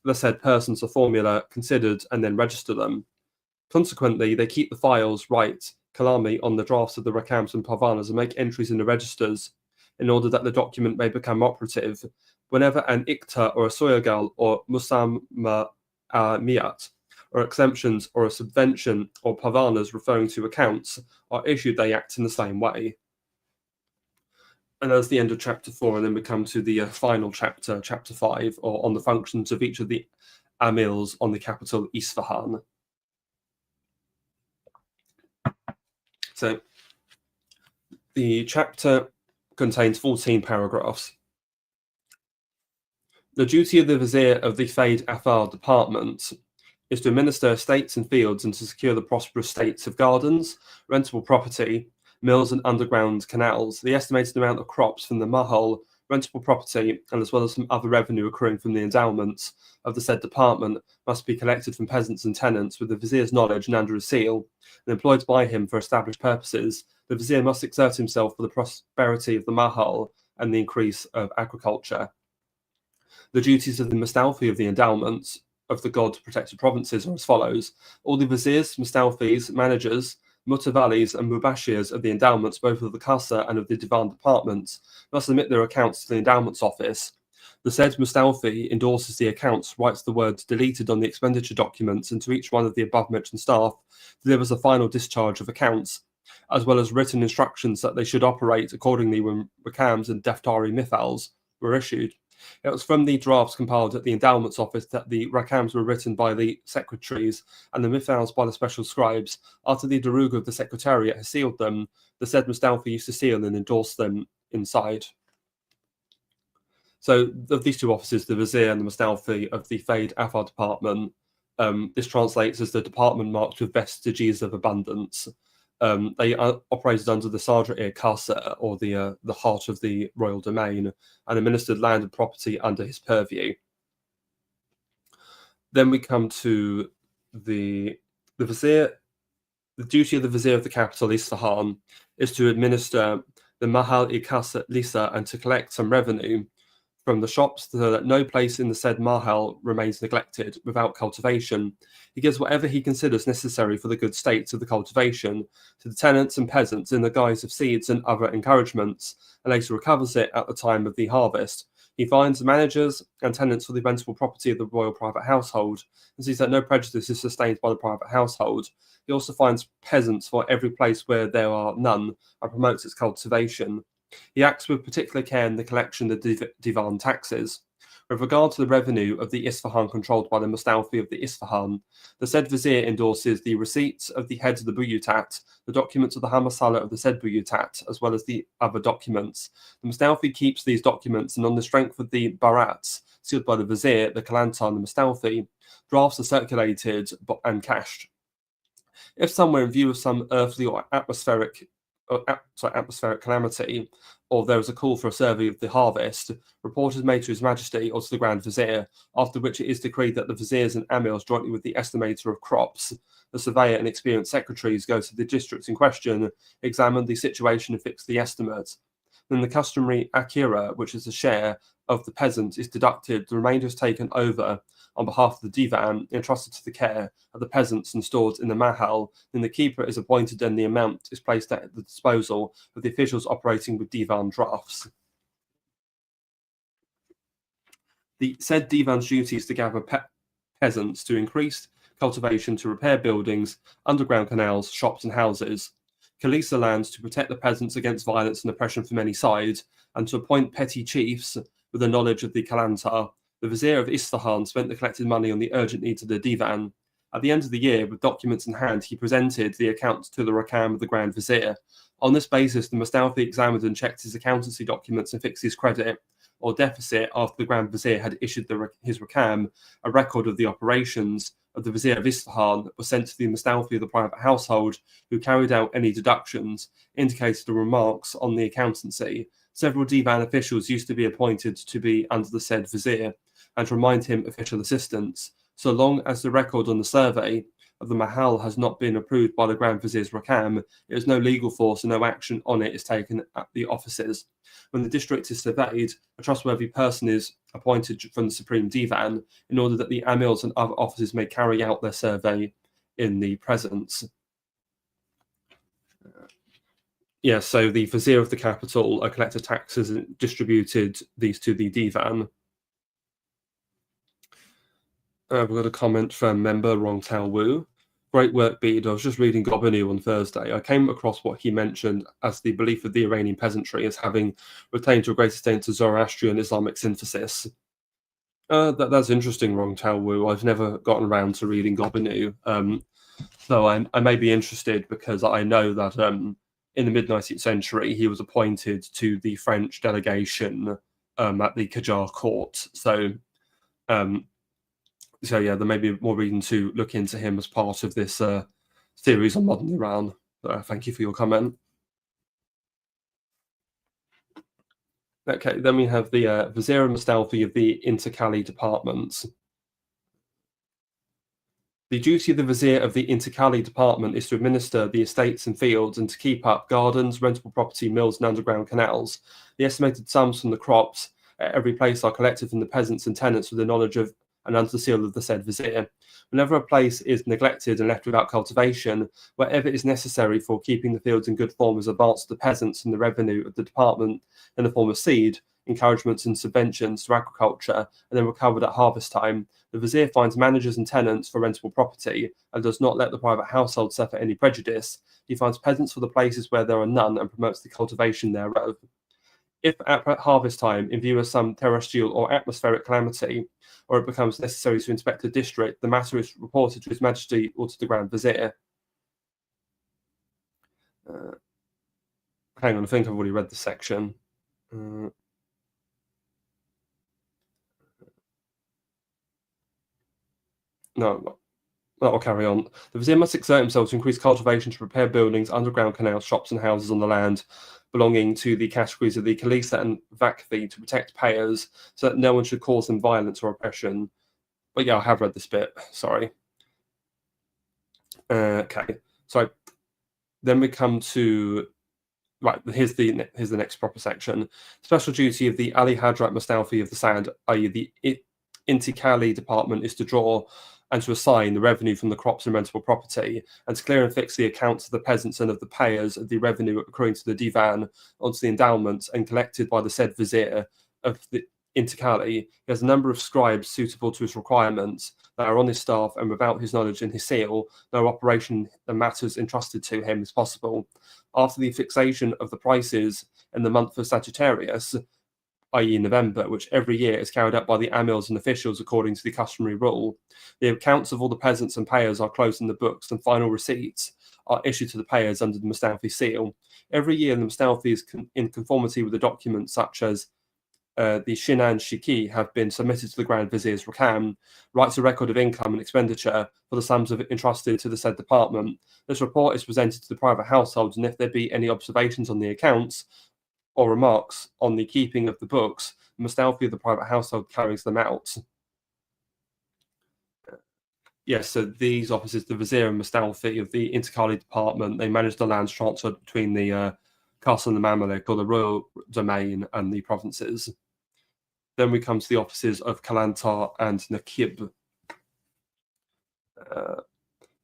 S1: the said persons the formula considered, and then register them. Consequently, they keep the files, write kalami on the drafts of the rakams and parvanas, and make entries in the registers in order that the document may become operative. Whenever an ikta or a soyagal or musamma miyat or exemptions or a subvention or parvanas referring to accounts are issued, they act in the same way. And that's the end of chapter 4, and then we come to the final chapter, chapter 5, or on the functions of each of the amils on the capital Isfahan. So the chapter contains 14 paragraphs. The duty of the vizier of the Faid Afar department is to administer estates and fields and to secure the prosperous states of gardens, rentable property, mills, and underground canals. The estimated amount of crops from the mahal, rentable property, and as well as some other revenue accruing from the endowments of the said department must be collected from peasants and tenants with the vizier's knowledge and under his seal, and employed by him for established purposes. The vizier must exert himself for the prosperity of the mahal and the increase of agriculture. The duties of the mustalfi of the endowments of the god-protected provinces are as follows. All the viziers, mustalfis, managers, mutavalis, and mubashirs of the endowments, both of the Kasa and of the Divan departments, must submit their accounts to the endowments office. The said mustalfi endorses the accounts, writes the words deleted on the expenditure documents, and to each one of the above-mentioned staff delivers a final discharge of accounts, as well as written instructions that they should operate accordingly when rakams and deftari mithals were issued. It was from the drafts compiled at the endowments office that the rakams were written by the secretaries and the mithals by the special scribes. After the daruga of the secretariat has sealed them, the said mustalfi used to seal and endorse them inside. So of these two offices, the vizier and the mustalfi of the Faid Afar department, this translates as the department marked with vestiges of abundance. They operated under the Sadra Casa, or the heart of the royal domain, and administered land and property under his purview. Then we come to the vizier. The duty of the vizier of the capital, Isfahan, is to administer the Mahal-i-Casa Lisa and to collect some revenue from the shops so that no place in the said Mahal remains neglected without cultivation. He gives whatever he considers necessary for the good state of the cultivation to the tenants and peasants in the guise of seeds and other encouragements, and later recovers it at the time of the harvest. He finds the managers and tenants for the rentable property of the royal private household and sees that no prejudice is sustained by the private household. He also finds peasants for every place where there are none and promotes its cultivation. He acts with particular care in the collection of the divan taxes. With regard to the revenue of the Isfahan controlled by the Mustalfi of the Isfahan, the said vizier endorses the receipts of the heads of the Buyutat, the documents of the Hamasala of the said Buyutat, as well as the other documents. The Mustalfi keeps these documents, and on the strength of the Barats, sealed by the vizier, the Kalantar, and the Mustalfi, drafts are circulated and cashed. If somewhere, in view of some earthly or atmospheric calamity, or there is a call for a survey of the harvest, report is made to His Majesty or to the Grand Vizier, after which it is decreed that the viziers and amirs, jointly with the estimator of crops, the surveyor and experienced secretaries, go to the districts in question, examine the situation and fix the estimate. Then the customary akira, which is a share of the peasant, is deducted. The remainder is taken over on behalf of the divan, entrusted to the care of the peasants and stored in the mahal. Then the keeper is appointed and the amount is placed at the disposal of the officials operating with divan drafts. The said divan's duty is to gather peasants to increase cultivation, to repair buildings, underground canals, shops and houses, Kalisa lands to protect the peasants against violence and oppression from any side, and to appoint petty chiefs with the knowledge of the Kalantar. The vizier of Isfahan spent the collected money on the urgent needs of the divan. At the end of the year, with documents in hand, he presented the accounts to the Rakam of the Grand Vizier. On this basis, the Mustalfi examined and checked his accountancy documents and fixed his credit or deficit after the Grand Vizier had issued his Rakam. A record of the operations of the Vizier of Isfahan was sent to the Mustalfi of the private household, who carried out any deductions, indicated the remarks on the accountancy. Several divan officials used to be appointed to be under the said Vizier and to remind him official assistance. So long as the record on the survey of the Mahal has not been approved by the Grand Vizier's Rakam, it has no legal force and no action on it is taken at the offices. When the district is surveyed, a trustworthy person is appointed from the Supreme Divan in order that the amirs and other officers may carry out their survey in the presence. So the Vizier of the capital collected taxes and distributed these to the Divan. We've got a comment from member Rong Tao Wu. Great work, Bede. I was just reading Gobanu on Thursday. I came across what he mentioned as the belief of the Iranian peasantry as having retained to a great extent to Zoroastrian Islamic synthesis. That's interesting, Rong Tao Wu. I've never gotten around to reading Gobanu. So I may be interested because I know that in the mid-19th century he was appointed to the French delegation at the Qajar court. So yeah, there may be more reason to look into him as part of this series on modern Iran. Thank you for your comment. Okay, then we have the Vizier and Mustalfi of the Intercali departments. The duty of the Vizier of the Intercali department is to administer the estates and fields and to keep up gardens, rentable property, mills, and underground canals. The estimated sums from the crops at every place are collected from the peasants and tenants with the knowledge of and under the seal of the said vizier. Whenever a place is neglected and left without cultivation, wherever is necessary for keeping the fields in good form is advanced to the peasants and the revenue of the department in the form of seed, encouragements and subventions to agriculture, and then recovered at harvest time. The vizier finds managers and tenants for rentable property and does not let the private household suffer any prejudice. He finds peasants for the places where there are none and promotes the cultivation thereof. If at harvest time, in view of some terrestrial or atmospheric calamity, or it becomes necessary to inspect a district, the matter is reported to His Majesty or to the Grand Vizier. Hang on, I think I've already read this section. No, I'll carry on. The vizier must exert himself to increase cultivation, to prepare buildings, underground canals, shops, and houses on the land belonging to the categories of the Kalisa and Vakfi to protect payers, so that no one should cause them violence or oppression. But yeah, I have read this bit. Sorry. Okay. So then we come to right. Here's the next proper section. Special duty of the Ali Hadrat Mustalfi of the Sand, i.e., the Intikali department, is to draw and to assign the revenue from the crops and rentable property, and to clear and fix the accounts of the peasants and of the payers of the revenue accruing to the divan onto the endowments and collected by the said vizier of the Intikali. He has a number of scribes suitable to his requirements that are on his staff, and without his knowledge and his seal, no operation and matters entrusted to him is possible. After the fixation of the prices in the month of Sagittarius, i.e. November, which every year is carried out by the amils and officials according to the customary rule, the accounts of all the peasants and payers are closed in the books, and final receipts are issued to the payers under the Mustalfi seal. Every year, the Mustalfi is in conformity with the documents such as the Shinan Shiki have been submitted to the Grand Vizier's Rakam, writes a record of income and expenditure for the sums entrusted to the said department. This report is presented to the private households, and if there be any observations on the accounts or remarks on the keeping of the books, the Mustalfi of the private household carries them out. Yes, so these officers, the Vizier and Mustalfi of the Interkali department, they manage the lands transferred between the castle and the Mamalik, or the royal domain, and the provinces. Then we come to the offices of Kalantar and Nakib.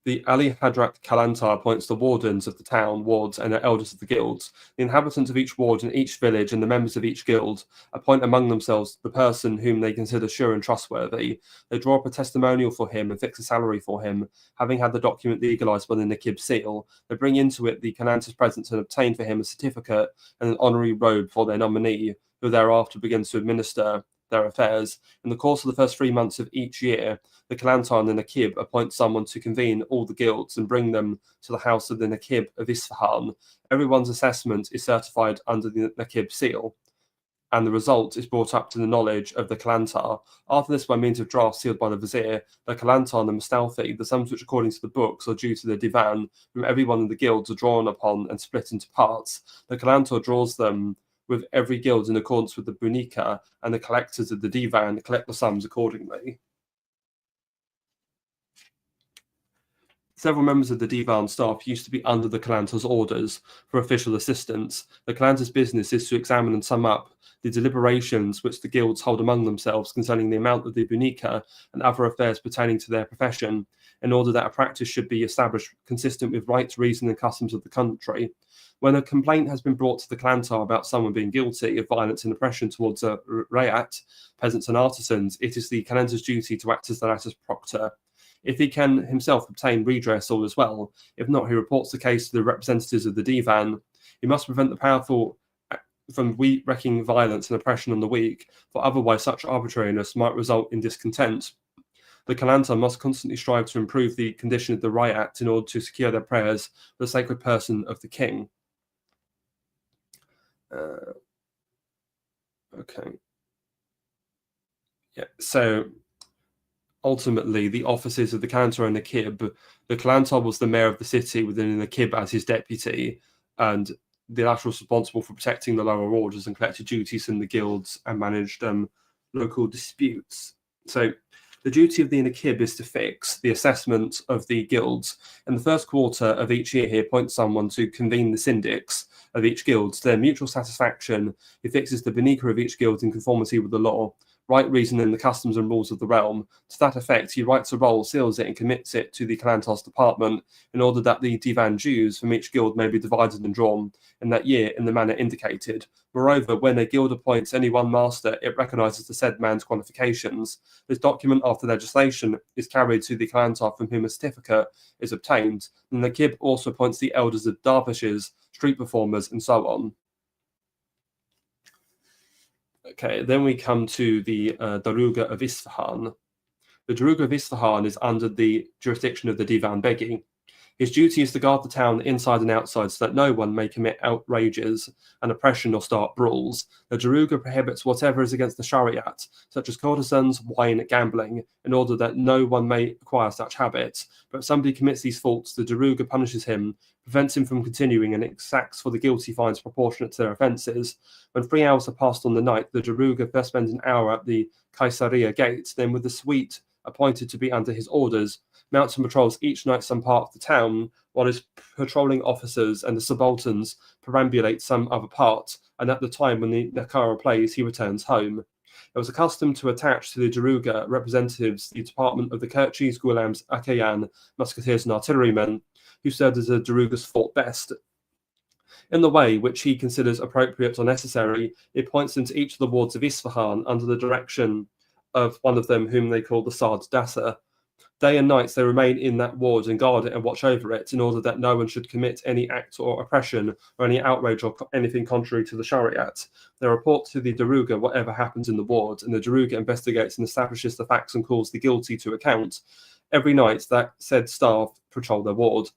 S1: The Ali Hadrat Kalantar appoints the wardens of the town, wards, and the elders of the guilds. The inhabitants of each ward and each village and the members of each guild appoint among themselves the person whom they consider sure and trustworthy. They draw up a testimonial for him and fix a salary for him, having had the document legalized by the Nakib seal. They bring into it the Kalantar's presence and obtain for him a certificate and an honorary robe for their nominee, who thereafter begins to administer their affairs. In the course of the first 3 months of each year, the Kalantar and the Nakib appoint someone to convene all the guilds and bring them to the house of the Nakib of Isfahan. Everyone's assessment is certified under the Nakib seal, and the result is brought up to the knowledge of the Kalantar. After this, by means of drafts sealed by the Vizier, the Kalantar and the Mustalfi, the sums which according to the books are due to the Divan from everyone in the guilds are drawn upon and split into parts. The Kalantar draws them with every guild in accordance with the Bunika, and the collectors of the Divan collect the sums accordingly. Several members of the Divan staff used to be under the Kalantar's orders for official assistance. The Kalantar's business is to examine and sum up the deliberations which the guilds hold among themselves concerning the amount of the Bunika and other affairs pertaining to their profession, in order that a practice should be established consistent with rights, reason, and customs of the country. When a complaint has been brought to the Kalantar about someone being guilty of violence and oppression towards a Rayat, peasants and artisans, it is the Kalantar's duty to act as the latter's proctor. If he can himself obtain redress, all is well. If not, he reports the case to the representatives of the Divan. He must prevent the powerful from wreaking violence and oppression on the weak, for otherwise such arbitrariness might result in discontent. The Kalantar must constantly strive to improve the condition of the Rayat in order to secure their prayers for the sacred person of the king. Okay. Yeah, so ultimately, the offices of the Kalantar and Nakib, the Kalantar was the mayor of the city with the Nakib as his deputy, and the latter was responsible for protecting the lower orders and collected duties from the guilds and managed local disputes. So the duty of the Nakib is to fix the assessment of the guilds. In the first quarter of each year, he appoints someone to convene the syndics of each guild. To their mutual satisfaction, he fixes the benika of each guild in conformity with the law, right, reason, and the customs and rules of the realm. To that effect, he writes a roll, seals it, and commits it to the Kalantar's department in order that the divan dues from each guild may be divided and drawn in that year in the manner indicated. Moreover, when a guild appoints any one master, it recognizes the said man's qualifications. This document, after legislation, is carried to the Kalantar from whom a certificate is obtained. And the Nakib also appoints the elders of dervishes, street performers, and so on. Okay, then we come to the Daruga of Isfahan. The Daruga of Isfahan is under the jurisdiction of the Divan Begi. His duty is to guard the town inside and outside so that no one may commit outrages and oppression or start brawls. The Daruga prohibits whatever is against the Shariat, such as courtesans, wine, gambling, in order that no one may acquire such habits. But if somebody commits these faults, the Daruga punishes him, prevents him from continuing, and exacts for the guilty fines proportionate to their offences. When 3 hours have passed on the night, the Daruga first spends an hour at the Caesarea gate, then with the suite appointed to be under his orders, mounts and patrols each night some part of the town, while his patrolling officers and the subalterns perambulate some other part, and at the time when the Nakara plays, he returns home. It was a custom to attach to the Daruga representatives the department of the Kerchis, Gulams, Akayan, musketeers, and artillerymen, who served as the Daruga's fought best. In the way which he considers appropriate or necessary, he appoints them to each of the wards of Isfahan under the direction of one of them, whom they call the Sard Dasa. Day and nights they remain in that ward and guard it and watch over it, in order that no one should commit any act or oppression or any outrage or anything contrary to the Shariat. They report to the Daruga whatever happens in the ward, and the Daruga investigates and establishes the facts and calls the guilty to account. Every night that said staff patrol their ward.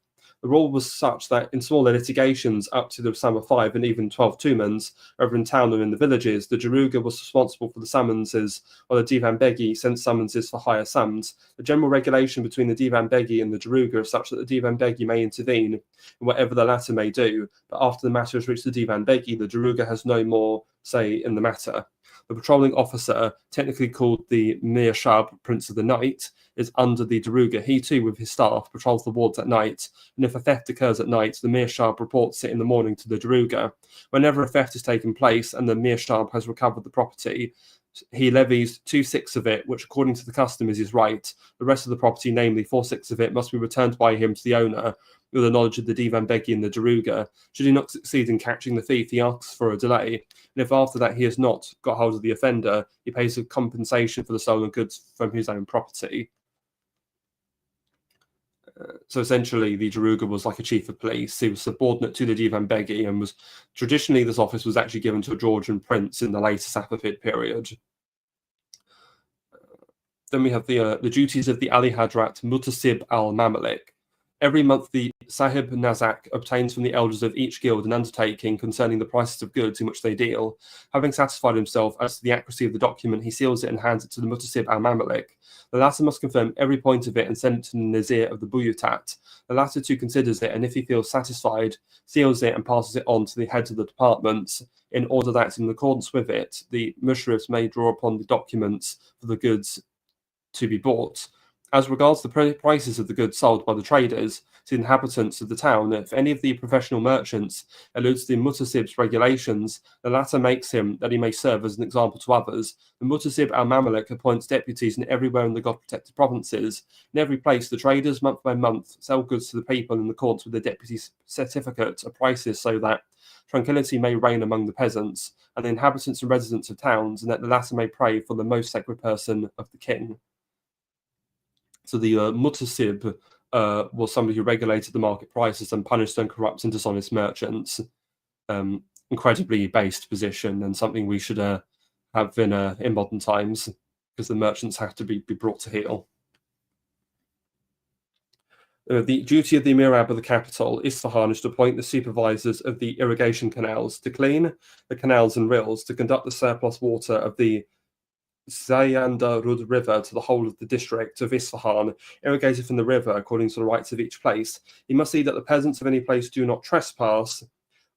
S1: The rule was such that in smaller litigations up to the sum of 5 and even 12 tumans, over in town or in the villages, the Daruga was responsible for the summonses, while the Divan Begi sent summonses for higher sums. The general regulation between the Divan Begi and the Daruga is such that the Divan Begi may intervene in whatever the latter may do, but after the matter has reached the Divan Begi, the Daruga has no more say in the matter. The patrolling officer, technically called the Mir Shab, Prince of the Night, is under the Daruga. He too, with his staff, patrols the wards at night, and if a theft occurs at night, the Mir Shab reports it in the morning to the Daruga. Whenever a theft has taken place and the Mir Shab has recovered the property, he levies 2/6 of it, which according to the custom is his right. The rest of the property, namely 4/6 of it, must be returned by him to the owner, with the knowledge of the Divan Begi and the Daruga. Should he not succeed in catching the thief, he asks for a delay, and if after that he has not got hold of the offender, he pays a compensation for the stolen goods from his own property. So essentially, the Daruga was like a chief of police. He was subordinate to the Divan Begi, and was traditionally this office was actually given to a Georgian prince in the later Safavid period. Then we have the duties of the Ali Hadrat Mutasib al-Mamalik. Every month, the Sahib Nazak obtains from the elders of each guild an undertaking concerning the prices of goods in which they deal. Having satisfied himself as to the accuracy of the document, he seals it and hands it to the Mutasib al-Mamalik. The latter must confirm every point of it and send it to the Nazir of the Buyutat. The latter too considers it, and if he feels satisfied, seals it and passes it on to the heads of the departments, in order that, in accordance with it, the mushrifs may draw upon the documents for the goods to be bought. As regards the prices of the goods sold by the traders to the inhabitants of the town, if any of the professional merchants alludes to the Mutasib's regulations, the latter makes him that he may serve as an example to others. The Mutasib al-Mamalik appoints deputies in everywhere in the God-protected provinces. In every place, the traders, month by month, sell goods to the people in accordance with the deputy's certificate of prices, so that tranquility may reign among the peasants and the inhabitants and residents of towns, and that the latter may pray for the most sacred person of the king. So the Mutasib was somebody who regulated the market prices and punished uncorrupt and dishonest merchants. Incredibly based position, and something we should have in modern times, because the merchants have to be brought to heel. The duty of the Mirab of the capital, Isfahan, is to appoint the supervisors of the irrigation canals, to clean the canals and rills, to conduct the surplus water of the Zayandarud River to the whole of the district of Isfahan, irrigated from the river according to the rights of each place. He must see that the peasants of any place do not trespass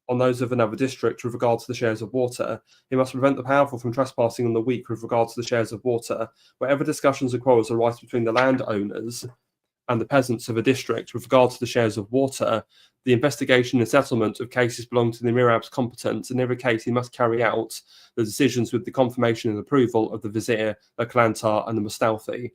S1: on those of another district with regard to the shares of water. He must prevent the powerful from trespassing on the weak with regard to the shares of water. Wherever discussions and quarrels arise between the landowners and the peasants of a district with regard to the shares of water, the investigation and settlement of cases belong to the Mirab's competence. In every case, he must carry out the decisions with the confirmation and approval of the vizier, the Kalantar, and the Mustalfi.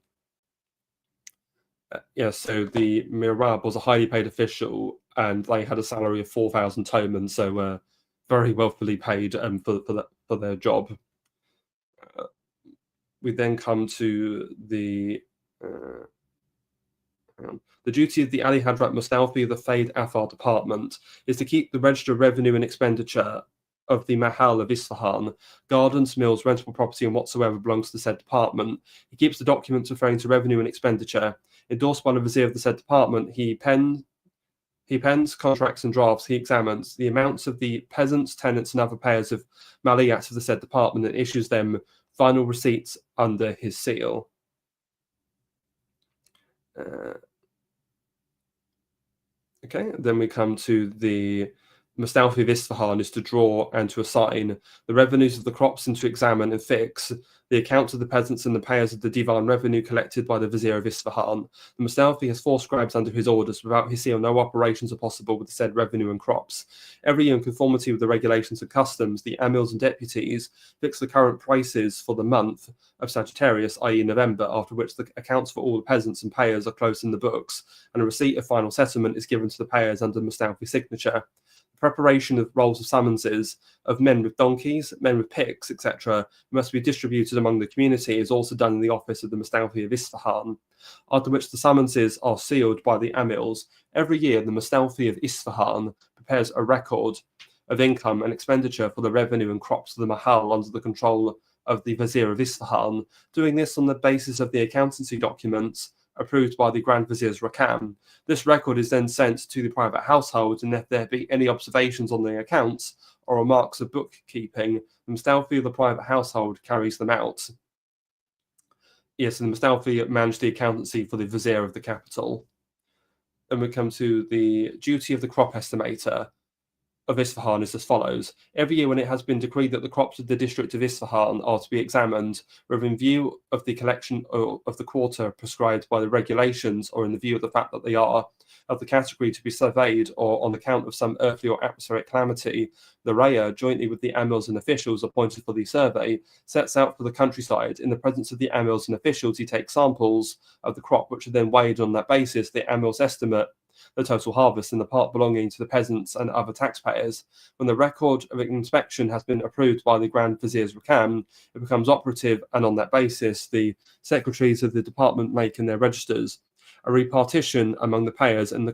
S1: So the Mirab was a highly paid official, and they had a salary of 4,000 tomans, so very wealthily paid for their job. We then come to the duty of the Ali Hadrat Mustalfi of the Faid Afar department is to keep the register of revenue and expenditure of the Mahal of Isfahan, gardens, mills, rentable property, and whatsoever belongs to the said department. He keeps the documents referring to revenue and expenditure. Endorsed by the vizier of the said department, he pens He pens contracts and drafts. He examines the amounts of the peasants, tenants, and other payers of maliyat of the said department and issues them final receipts under his seal. Okay, then we come to the Mustafi of Isfahan is to draw and to assign the revenues of the crops and to examine and fix the accounts of the peasants and the payers of the divan revenue collected by the Vizier of Isfahan. The Mustafi has 4 scribes under his orders. Without his seal, no operations are possible with the said revenue and crops. Every year, in conformity with the regulations and customs, the amils and deputies fix the current prices for the month of Sagittarius, i.e. November, after which the accounts for all the peasants and payers are closed in the books, and a receipt of final settlement is given to the payers under Mustafi's signature. Preparation of rolls of summonses of men with donkeys, men with picks, etc., must be distributed among the community is also done in the office of the Mustafi of Isfahan, after which the summonses are sealed by the amils. Every year, the Mustafi of Isfahan prepares a record of income and expenditure for the revenue and crops of the Mahal under the control of the Vizier of Isfahan, doing this on the basis of the accountancy documents approved by the Grand Vizier's Rakam. This record is then sent to the private household, and if there be any observations on the accounts or remarks of bookkeeping, the Mustafi of the private household carries them out. Yes, and the Mustafi managed the accountancy for the Vizier of the capital. Then we come to the duty of the crop estimator of Isfahan is as follows. Every year when it has been decreed that the crops of the district of Isfahan are to be examined, whether in view of the collection of the quarter prescribed by the regulations or in the view of the fact that they are of the category to be surveyed or on account of some earthly or atmospheric calamity, the Raya, jointly with the amils and officials appointed for the survey, sets out for the countryside. In the presence of the amils and officials, he takes samples of the crop, which are then weighed on that basis. The amils estimate the total harvest and the part belonging to the peasants and other taxpayers. When the record of inspection has been approved by the Grand Vizier's Rakam, it becomes operative, and on that basis, the secretaries of the department make in their registers a repartition among the payers and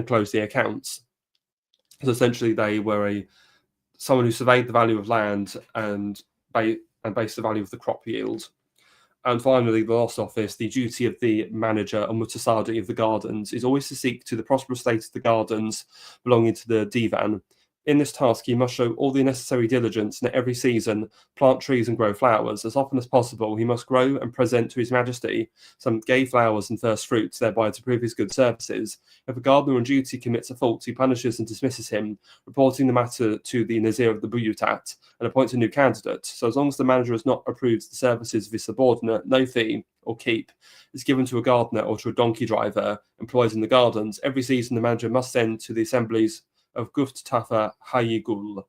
S1: close the accounts. So essentially, they were someone who surveyed the value of land and based the value of the crop yield. And finally, the last office, the duty of the manager or mutasadi of the gardens is always to seek to the prosperous state of the gardens belonging to the divan. In this task, he must show all the necessary diligence and at every season plant trees and grow flowers. As often as possible, he must grow and present to his majesty some gay flowers and first fruits, thereby to prove his good services. If a gardener on duty commits a fault, he punishes and dismisses him, reporting the matter to the Nazir of the Buyutat, and appoints a new candidate. So as long as the manager has not approved the services of his subordinate, no fee or keep is given to a gardener or to a donkey driver employed in the gardens. Every season, the manager must send to the assemblies of Guft Tafa Hayigul.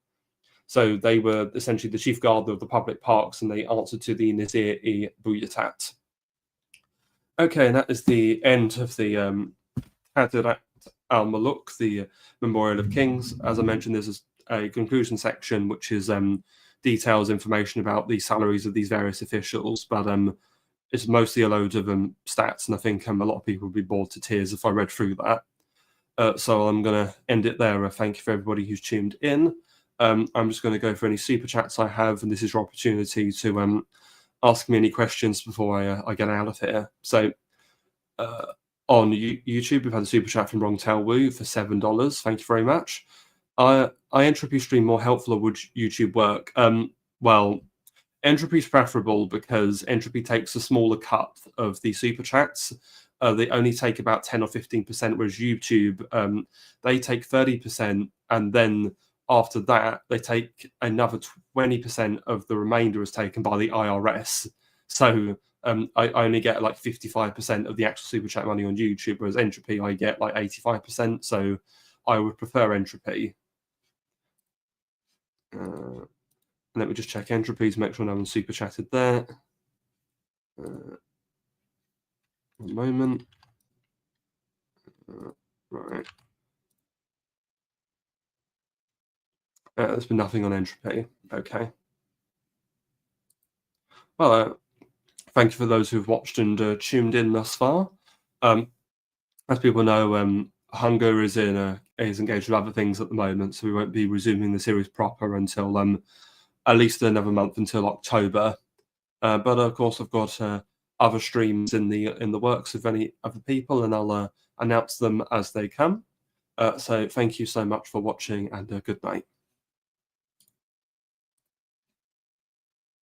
S1: So they were essentially the chief gardener of the public parks, and they answered to the Nazir-i Buyutat. Okay, and that is the end of the Hadirat al-Muluk, the Memorial of Kings. As I mentioned, there's a conclusion section which is details information about the salaries of these various officials, but it's mostly a load of stats, and I think a lot of people would be bored to tears if I read through that. So I'm going to end it there. Thank you for everybody who's tuned in. I'm just going to go for any super chats I have, and this is your opportunity to ask me any questions before I get out of here. So on YouTube, we've had a super chat from Rong Tao Wu for $7. Thank you very much. I entropy stream more helpful, or would YouTube work? Well, entropy is preferable because entropy takes a smaller cut of the super chats. They only take about 10 or 15%, whereas YouTube, they take 30%, and then after that, they take another 20% of the remainder is taken by the IRS. So I only get like 55% of the actual super chat money on YouTube, whereas entropy, I get like 85%. So I would prefer entropy. Let me just check entropy to make sure no one super chatted there. One moment. Right. There's been nothing on entropy. Okay. Well, thank you for those who've watched and tuned in thus far. As people know, Hunger is engaged with other things at the moment, so we won't be resuming the series proper until at least another month, until October. But of course, I've got other streams in the works of any other people, and I'll announce them as they come. So thank you so much for watching, and good night.